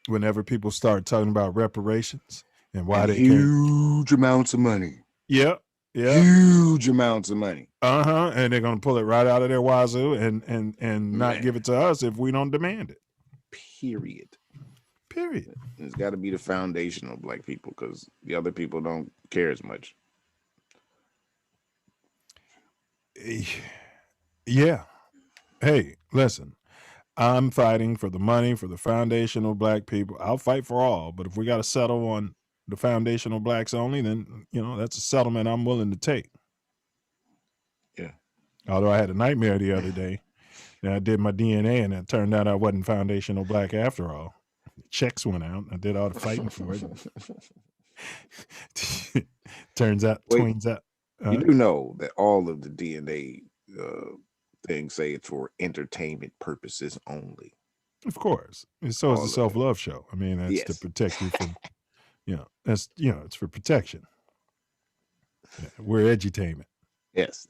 whenever people start talking about reparations and why they huge amounts of money. Yep. Yeah, huge amounts of money. And they're gonna pull it right out of their wazoo and not give it to us if we don't demand it. Period. Period. It's got to be the foundation of black people because the other people don't care as much. Yeah. Hey, listen. I'm fighting for the money for the foundational black people. I'll fight for all, but if we got to settle on the foundational blacks only, then that's a settlement I'm willing to take. Yeah. Although I had a nightmare the other day, and I did my DNA, and it turned out I wasn't foundational black after all. Checks went out. I did all the fighting for it. Turns out, twins out. You do know that all of the DNA things say it's for entertainment purposes only. Of course. And so is the Self Love Show. I mean, that's to protect you from. That's it's for protection. Yeah, we're edutainment. Yes,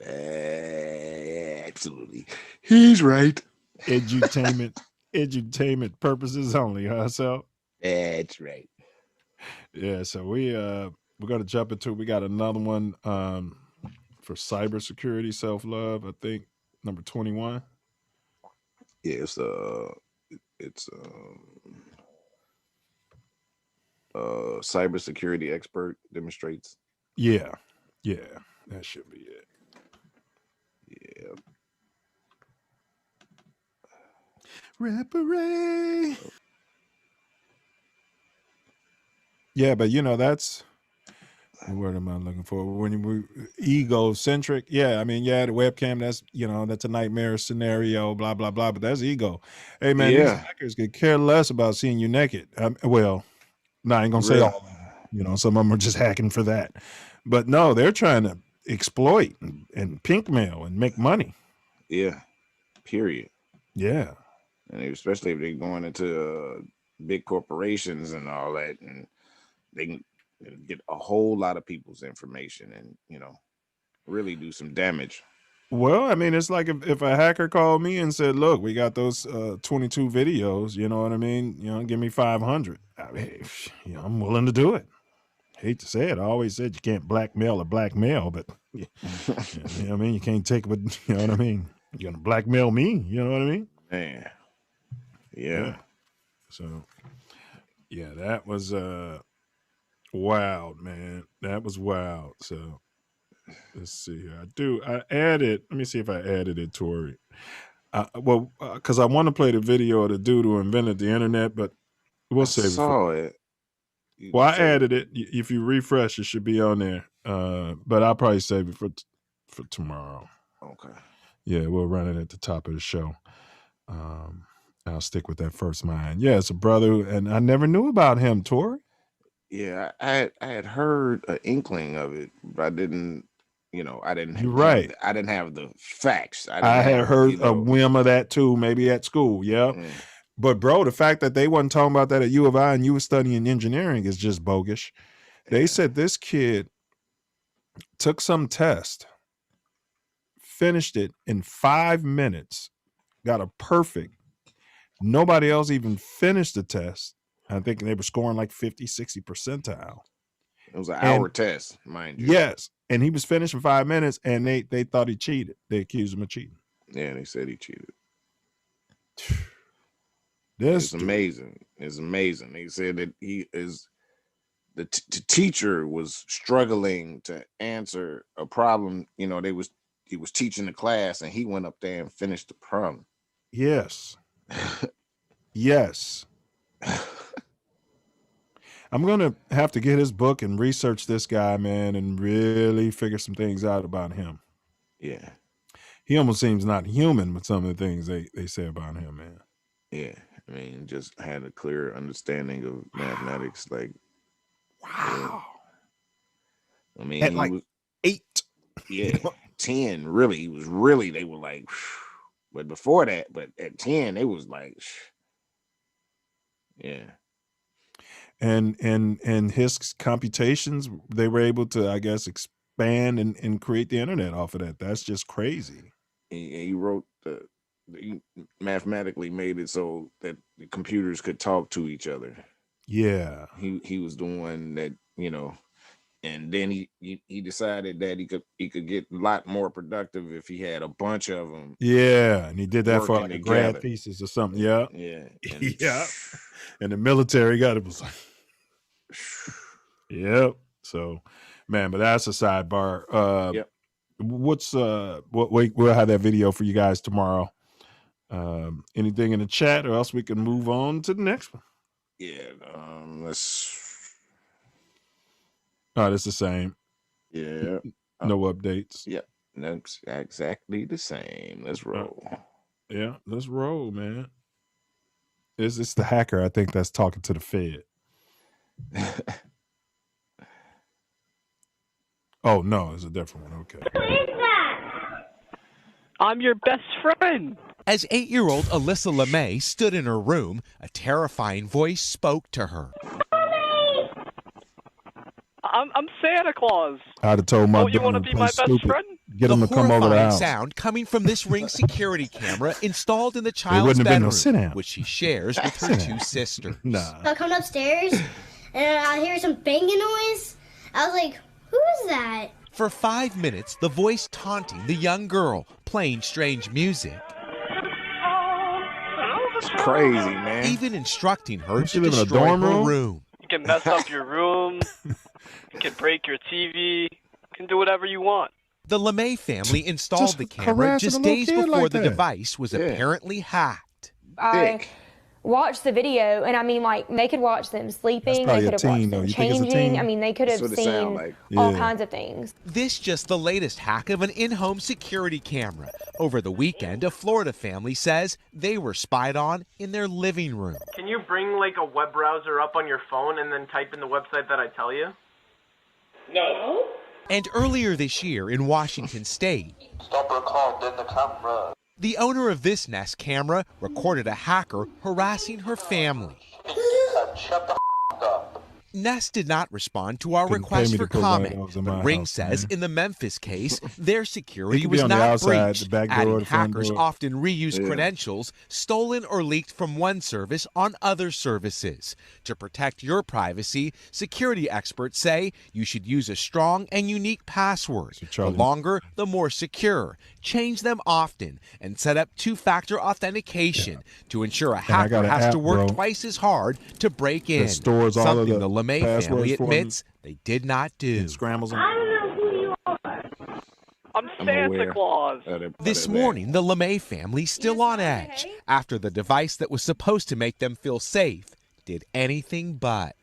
absolutely. He's right. Edutainment purposes only, huh? So that's right. Yeah. So we're gonna jump into. We got another one for cybersecurity, self love. I think number 21. Yeah, it's cybersecurity expert demonstrates. Yeah, that should be it. Yeah. Reparate. Yeah, but that's what word am I looking for? When we egocentric. Yeah, I mean, the webcam, that's that's a nightmare scenario, blah blah blah. But that's ego. Hey man, these hackers could care less about seeing you naked. Well, no, I ain't gonna say all. Some of them are just hacking for that. But no, they're trying to exploit and pink mail and make money. Yeah. Period. Yeah. and especially if they're going into big corporations and all that, and they can get a whole lot of people's information and, you know, really do some damage. Well, I mean, it's like if a hacker called me and said, look, we got those 22 videos, you know what I mean? You know, give me 500. I mean, you know, I'm willing to do it. Hate to say it. I always said you can't blackmail a black male, but you know what I mean? You can't take what, you know what I mean? You're going to blackmail me, you know what I mean? Man. Yeah. So, yeah, that was wild, man. That was wild. So, let's see here. I added, let me see if I added it, Torry. Because I want to play the video of the dude who invented the internet, but we'll save it. Saw it. Well, I added it. If you refresh, it should be on there. But I'll probably save it for tomorrow. Okay. Yeah, we'll run it at the top of the show. I'll stick with that first line. Yeah, it's a brother, and I never knew about him, Torry. Yeah, I had heard an inkling of it, but I didn't. You know, I didn't. You're right. I didn't have the facts. I had heard a whim of that too, maybe at school. Yeah. But bro, the fact that they wasn't talking about that at U of I and you were studying engineering is just bogus. They said this kid took some test, finished it in 5 minutes, got a perfect. Nobody else even finished the test. I think they were scoring like 50, 60 percentile. It was an hour test, mind you. Yes. And he was finished in 5 minutes, and they thought he cheated. They accused him of cheating. Yeah, they said he cheated. It's amazing. It's amazing. They said that the teacher was struggling to answer a problem. You know, he was teaching the class, and he went up there and finished the problem. Yes. Yes. I'm going to have to get his book and research this guy, man, and really figure some things out about him. Yeah. He almost seems not human with some of the things they say about him, man. Yeah. I mean, just had a clear understanding of mathematics. Like, wow. I mean, at like 8. Yeah. 10, really. He was really, they were like, but before that, but at 10, they was like, yeah. And his computations, they were able to, I guess, expand and create the internet off of that. That's just crazy. He wrote he mathematically made it so that the computers could talk to each other. Yeah. He was the one that, you know, and then he decided that he could get a lot more productive if he had a bunch of them. Yeah, and he did that for like a together. grad thesis or something. Yeah. Yeah. Yeah. And the military got it was like, yep. So, man, but that's a sidebar. Yep. We'll have that video for you guys tomorrow. Anything in the chat, or else we can move on to the next one. Yeah. It's the same. Yeah. No updates. Yep. That's exactly the same. Let's roll. Yeah, let's roll, man. It's the hacker, I think, that's talking to the Fed. Oh, no, it's a different one. Okay. Who is that? I'm your best friend. As 8-year-old Alyssa LeMay stood in her room, a terrifying voice spoke to her. I'm Santa Claus. I'd have told my you want to be my best friend? Get him to come over the horrifying house. sound coming from this Ring security camera installed in the child's bedroom, which she shares with her 2 sisters. I come upstairs and I hear some banging noise. I was like, who is that? For 5 minutes, the voice taunting the young girl, playing strange music. It's crazy, man. Even instructing her Don't to you live in a destroy dorm her room? room. You can mess up your room. You can break your TV. You can do whatever you want. The LeMay family installed the camera harassing just a little days kid before like the that. device was apparently hacked. I watched the video, and I mean, like, they could watch them sleeping, they probably could a have teen, watched though. them You think it's a changing. teen? I mean, they could have That's what it sound seen like. all Yeah. kinds of things. This just the latest hack of an in-home security camera. Over the weekend, a Florida family says they were spied on in their living room. Can you bring like a web browser up on your phone and then type in the website that I tell you? And earlier this year in Washington State, Stop recording the camera. The owner of this Nest camera recorded a hacker harassing her family. Shut the up. Nest did not respond to our Couldn't pay request me for to put one of comment, those in but my Ring house, says man. in the Memphis case, their security could be was on the not outside, breached, the back door, adding the front hackers door. often reuse Yeah. credentials stolen or leaked from one service on other services. To protect your privacy, security experts say you should use a strong and unique password. The Charlie- longer, the more secure. Change them often and set up two-factor authentication to ensure a I hacker got an has app, to work bro, twice as hard to break in. that stores all of Something the the LeMay passwords family for me. admits they did not do. Scrambles them. I don't know who you are. I'm I'm Santa aware. Claus. This morning, the LeMay family still on edge after the device that was supposed to make them feel safe did anything but.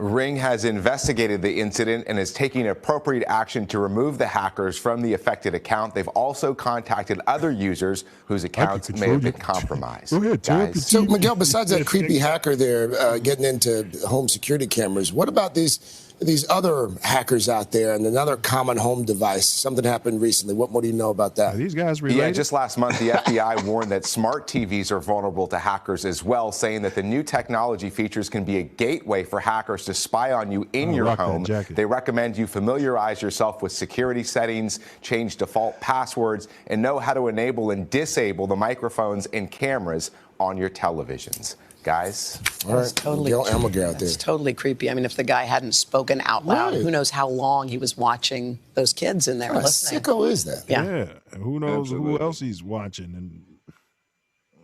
Ring has investigated the incident and is taking appropriate action to remove the hackers from the affected account. They've also contacted other users whose accounts may have been compromised. Go ahead, Ted. Guys. So, Miguel, besides that creepy hacker there getting into home security cameras, what about these other hackers out there and another common home device? Something happened recently. What more do you know about that? Are these guys related? Yeah, just last month, the FBI warned that smart TVs are vulnerable to hackers as well, saying that the new technology features can be a gateway for hackers to spy on you in your rock that home. jacket. They recommend you familiarize yourself with security settings, change default passwords, and know how to enable and disable the microphones and cameras on your televisions. Guys, All right, totally Miguel Almaguer out there. It's totally creepy. I mean, if the guy hadn't spoken out loud, Right. who knows how long he was watching those kids in there What listening. sicko is that? Yeah. And who knows Absolutely. who else he's watching and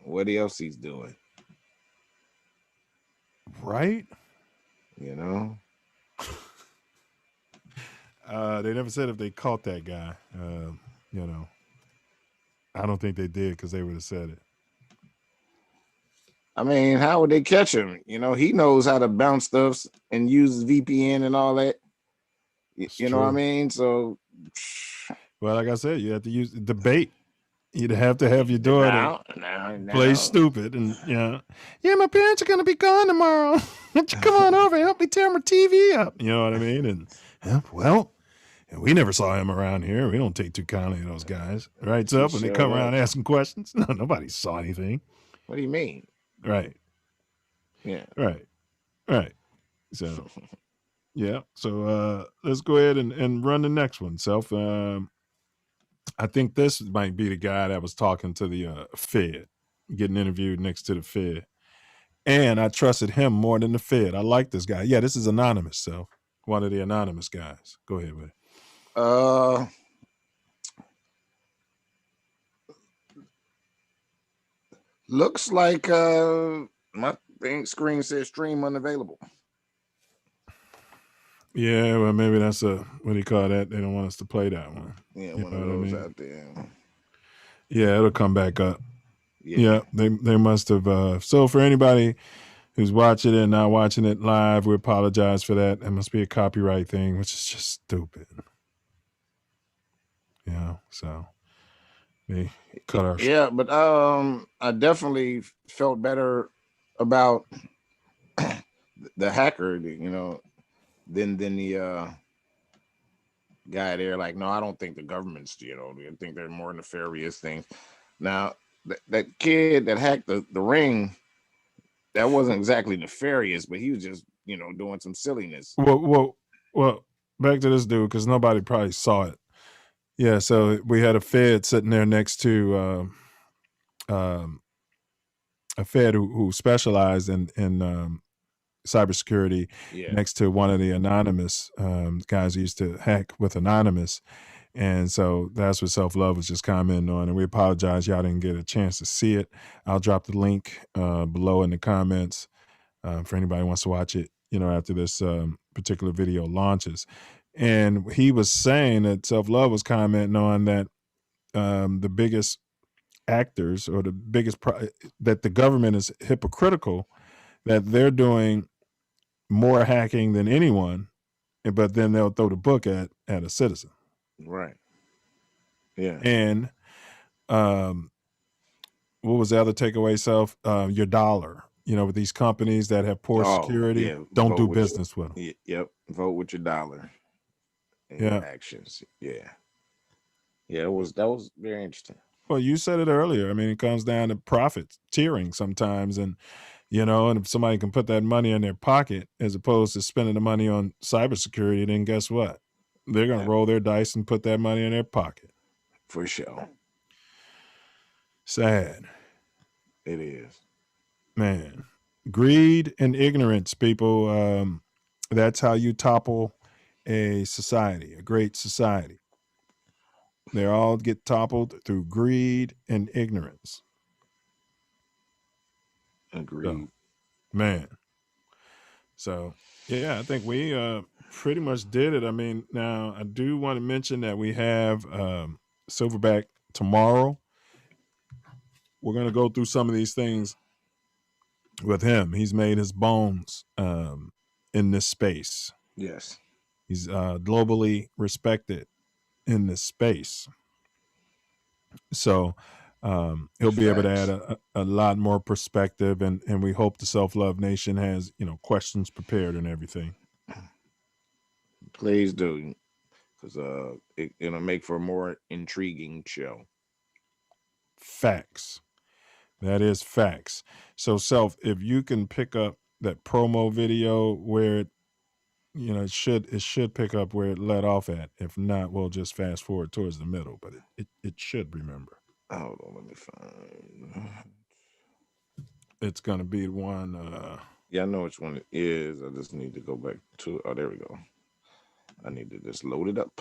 What else he's doing? right? You know. They never said if they caught that guy. You know, I don't think they did because they would have said it. I mean, how would they catch him? You know, he knows how to bounce stuff and use VPN and all that. You know what I true. mean? So Well, like I said, you have to use debate. You'd have to have your daughter now. play stupid and yeah, my parents are gonna be gone tomorrow. Why don't you come on over and help me tear my TV up? You know what I mean? And well, we never saw him around here. We don't take too kindly to those guys, right? So when they come around asking questions, no, nobody saw anything. What do you mean? Right. Yeah. Right. So yeah. So let's go ahead and run the next one, Self. I think this might be the guy that was talking to the Fed, getting interviewed next to the Fed. And I trusted him more than the Fed. I like this guy. Yeah, this is anonymous, Self. One of the anonymous guys. Go ahead with it. Looks like my screen says stream unavailable. Yeah, well, maybe that's what do you call that? They don't want us to play that one. Yeah, You one know of what I those mean? out there. Yeah, it'll come back up. Yeah. They must have. So for anybody who's watching it and not watching it live, we apologize for that. It must be a copyright thing, which is just stupid. Yeah, so they cut our. Yeah, but I definitely felt better about the hacker, you know, than the guy there. Like, no, I don't think the government's, you know, I think they're more nefarious things. Now, that kid that hacked the ring, that wasn't exactly nefarious, but he was just, you know, doing some silliness. Well, back to this dude because nobody probably saw it. Yeah, so we had a Fed sitting there next to a Fed who specialized in cybersecurity, next to one of the anonymous guys who used to hack with Anonymous. And so that's what Self Love was just commenting on. And we apologize. Y'all didn't get a chance to see it. I'll drop the link below in the comments for anybody who wants to watch it, you know, after this particular video launches. And he was saying that Self Love was commenting on that the biggest actors or the biggest that the government is hypocritical, that they're doing more hacking than anyone, but then they'll throw the book at a citizen. Right. Yeah. And what was the other takeaway, Self? Your dollar. You know, with these companies that have poor security, don't do business with them. Yep. Vote with your dollar. And Yeah. your actions. Yeah. Yeah, that was very interesting. Well, you said it earlier. I mean, it comes down to profit tiering sometimes, and and if somebody can put that money in their pocket as opposed to spending the money on cybersecurity, then guess what? They're gonna roll their dice and put that money in their pocket. For sure. Sad. It is. Man, greed and ignorance, people. That's how you topple a society, a great society. They all get toppled through greed and ignorance. Agreed. So, man. So, yeah, I think we pretty much did it. I mean, now I do want to mention that we have Silverback tomorrow. We're going to go through some of these things with him. He's made his bones in this space. Yes. He's globally respected in this space. So he'll be able to add a lot more perspective, and we hope the Self Love Nation has, questions prepared and everything. Please do, because it'll make for a more intriguing show. Facts. That is facts. So, Self, if you can pick up that promo video where it, it should pick up where it let off at. If not, we'll just fast forward towards the middle, but it should, remember. Hold on, let me find. It's gonna be one. Yeah, I know which one it is. I just need to go back to. Oh, there we go. I need to just load it up.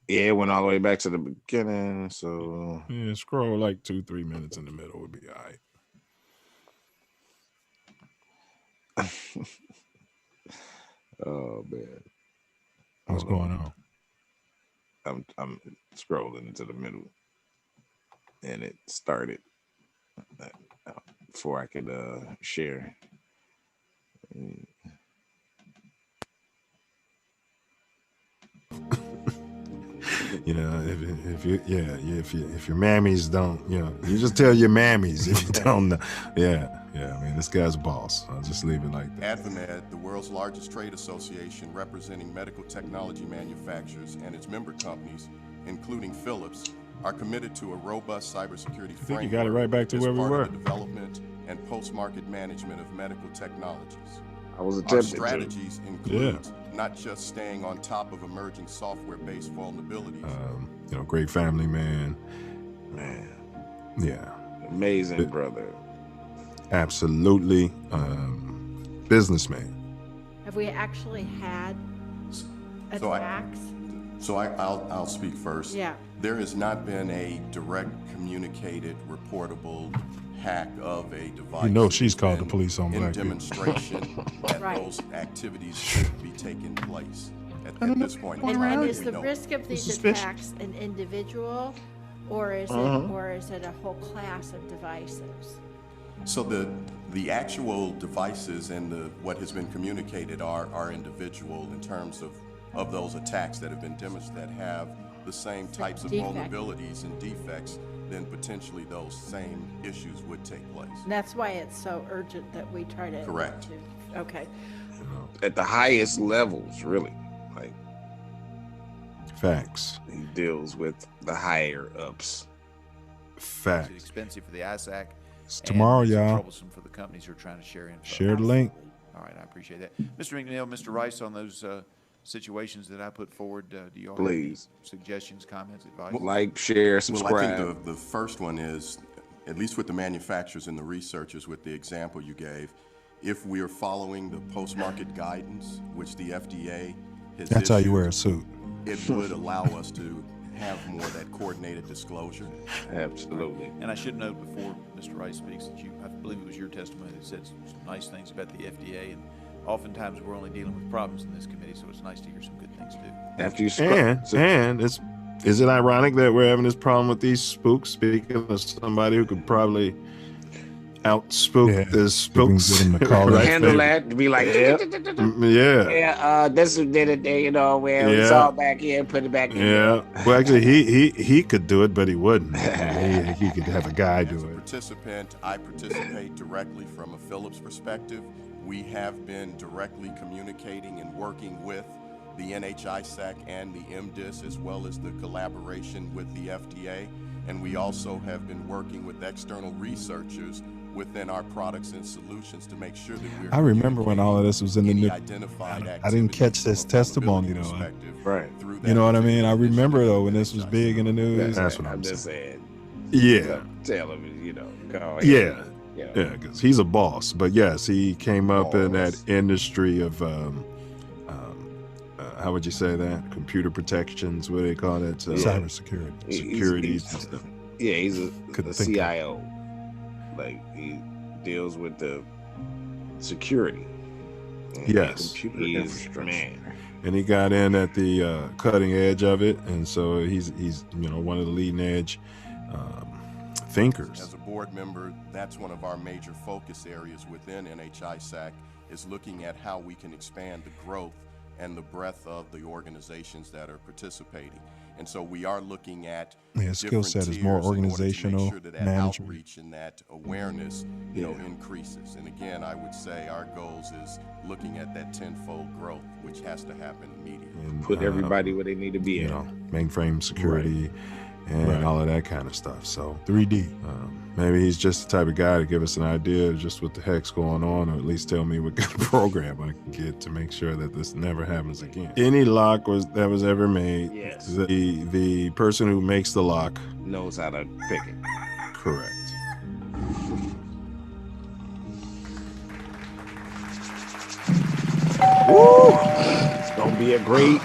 Yeah, it went all the way back to the beginning. So yeah, scroll like 2-3 minutes in the middle would be all right. Oh man, what's going on? I'm scrolling into the middle, and it started before I could share. If your mammies don't, you just tell your mammies if you don't know. Yeah. I mean, this guy's a boss. I'll just leave it like that. AdvaMed, the world's largest trade association representing medical technology manufacturers and its member companies, including Philips, are committed to a robust cybersecurity framework. I think you got it right back to where we were. The development and post-market management of medical technologies. I was Our strategies include not just staying on top of emerging software-based vulnerabilities. Great family man. Man. Yeah. Amazing brother. Absolutely. Businessman. Have we actually had attacks? I'll speak first. Yeah. There has not been a direct communicated, reportable hack of a device. She's called the police on black people. In demonstration that those activities should be taking place at this point. And is the risk of these attacks an individual, or is it a whole class of devices? So the actual devices and what has been communicated are individual in terms of those attacks that have been demonstrated that have the same types of vulnerabilities and defects, then potentially those same issues would take place. And that's why it's so urgent that we try to. Correct. Okay. At the highest levels, really, like facts. He deals with the higher ups. Facts. It's expensive for the ISAC. It's tomorrow, y'all. Troublesome for the companies who are trying to share info. Share the link. All right, I appreciate that, Mr. McNeil, Mr. Rice, on those situations that I put forward. Do you all have any suggestions, comments, advice? Like, share, subscribe. Well, I think the first one is, at least with the manufacturers and the researchers, with the example you gave, if we are following the post-market guidance, which the FDA has That's how you wear a suit. It would allow us to have more of that coordinated disclosure. Absolutely. And I should note before Mr. Rice speaks that I believe it was your testimony that said some nice things about the FDA, and oftentimes we're only dealing with problems in this committee, so it's nice to hear some good things too. After you and is it ironic that we're having this problem with these spooks? Speaking of somebody who could probably outspook the spooks, handle that to be like, yeah, this did it, where it's all back here and put it back in. Yeah, well, actually, he could do it, but he wouldn't. he could have a guy do it. I participate directly from a Philips perspective. We have been directly communicating and working with the NHISAC and the MDIS, as well as the collaboration with the FDA. And we also have been working with external researchers within our products and solutions to make sure that we're. I remember when all of this was in the news. I didn't catch this testimony though. Right. You know what I mean? I remember though when this was big in the news. That's what I'm just saying. Yeah. Tell him, go ahead. Yeah. Yeah, because he's a boss. But yes, he came up in that industry of how would you say that? Computer protections, what do they call it? Cybersecurity. Security. He's a CIO. Like he deals with the security. Yes. Man. And he got in at the cutting edge of it, and so he's one of the leading edge thinkers. As a board member, that's one of our major focus areas within NHISAC, is looking at how we can expand the growth and the breadth of the organizations that are participating. And so we are looking at skill set is more organizational management, outreach and that awareness, increases. And again, I would say our goals is looking at that tenfold growth, which has to happen immediately. And put everybody where they need to be. Mainframe security and all of that kind of stuff. So 3D. Maybe he's just the type of guy to give us an idea of just what the heck's going on, or at least tell me what kind of program I can get to make sure that this never happens again. Any lock that was ever made, the person who makes the lock knows how to pick it. Correct. Woo! It's gonna be a great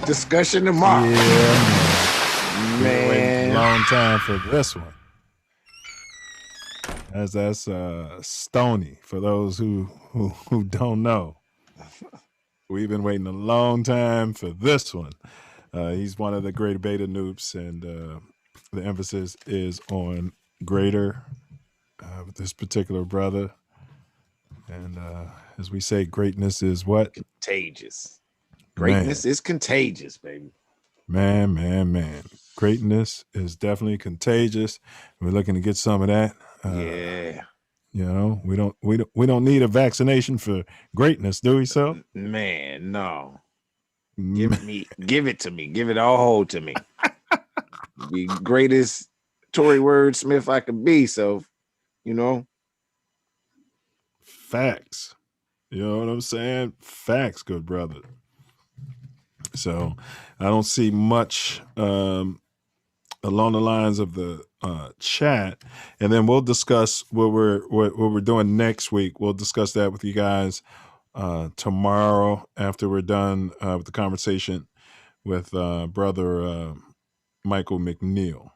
discussion tomorrow. Yeah, man. Long time for this one. That's Stoney, for those who don't know. We've been waiting a long time for this one. He's one of the great beta noobs, and the emphasis is on greater with this particular brother. And as we say, greatness is what? Contagious. Greatness is contagious, baby. Man. Greatness is definitely contagious. We're looking to get some of that. We don't need a vaccination for greatness, do we? So, man, no. Give it to me. Give it all to me. The greatest Torry Wordssmith I could be. So, facts. You know what I'm saying? Facts, good brother. So, I don't see much along the lines of the chat, and then we'll discuss what we're doing next week. We'll discuss that with you guys tomorrow after we're done with the conversation with brother Michael McNeil.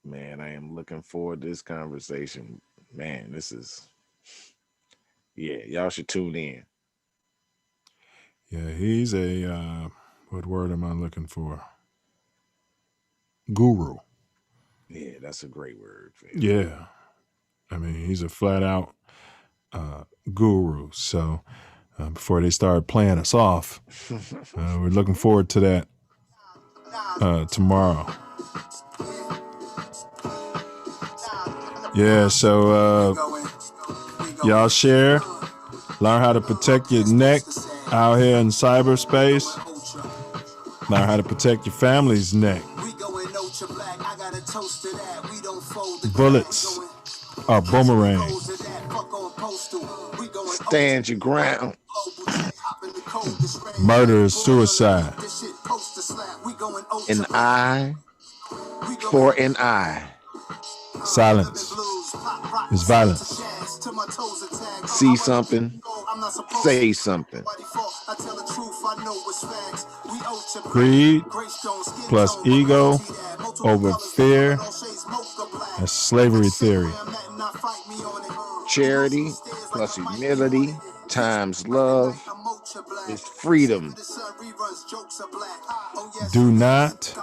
Man, I am looking forward to this conversation. Man, this is y'all should tune in. Yeah, he's a what word am I looking for? Guru. Yeah, that's a great word. Yeah. I mean, he's a flat out guru. So before they start playing us off, we're looking forward to that tomorrow. Yeah, so y'all share, learn how to protect your neck out here in cyberspace. Learn how to protect your family's neck. Bullets are boomerangs. Stand your ground. Murder is suicide. An eye for an eye. Silence is violence. See something, say something. Greed plus ego over fear. That's slavery theory. Charity plus humility times love is freedom. Do not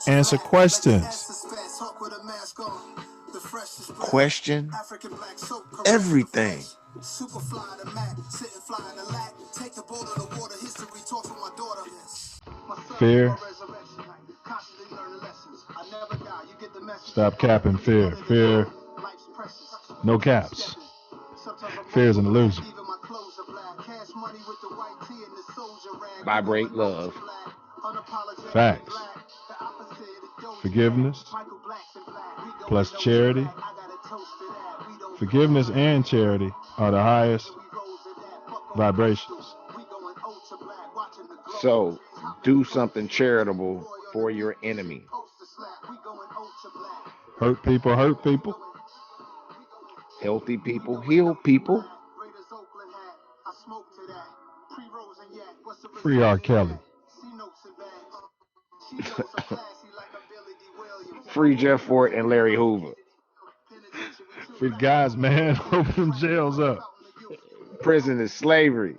answer questions. Question everything. Fear. Stop capping fear. Fear. No caps. Fear is an illusion. Vibrate love. Facts. Forgiveness plus charity. Forgiveness and charity are the highest vibrations. So do something charitable for your enemy. Hurt people hurt people. Healthy people heal people. Free R. Kelly. Free Jeff Fort and Larry Hoover. Free guys, man. Open them jails up. Prison is slavery.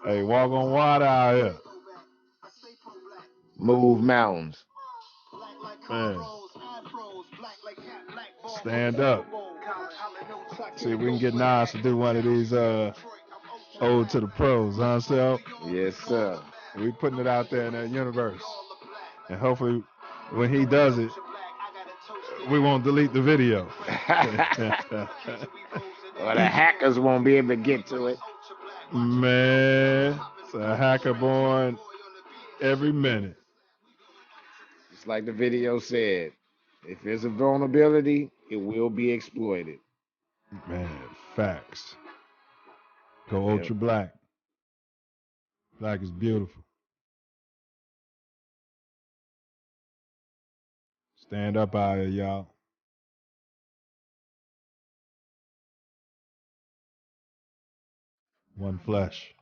Hey, walk on water out here. Move mountains. Man. Stand up. See if we can get Nas to do one of these Ode to the Pros, huh, Self? Yes, sir. We putting it out there in that universe. And hopefully when he does it, we won't delete the video. Or the hackers won't be able to get to it. Man, it's a hacker born every minute. Just like the video said, if there's a vulnerability, it will be exploited. Man, facts. Go ultra black. Black is beautiful. Stand up out here, y'all. One flesh.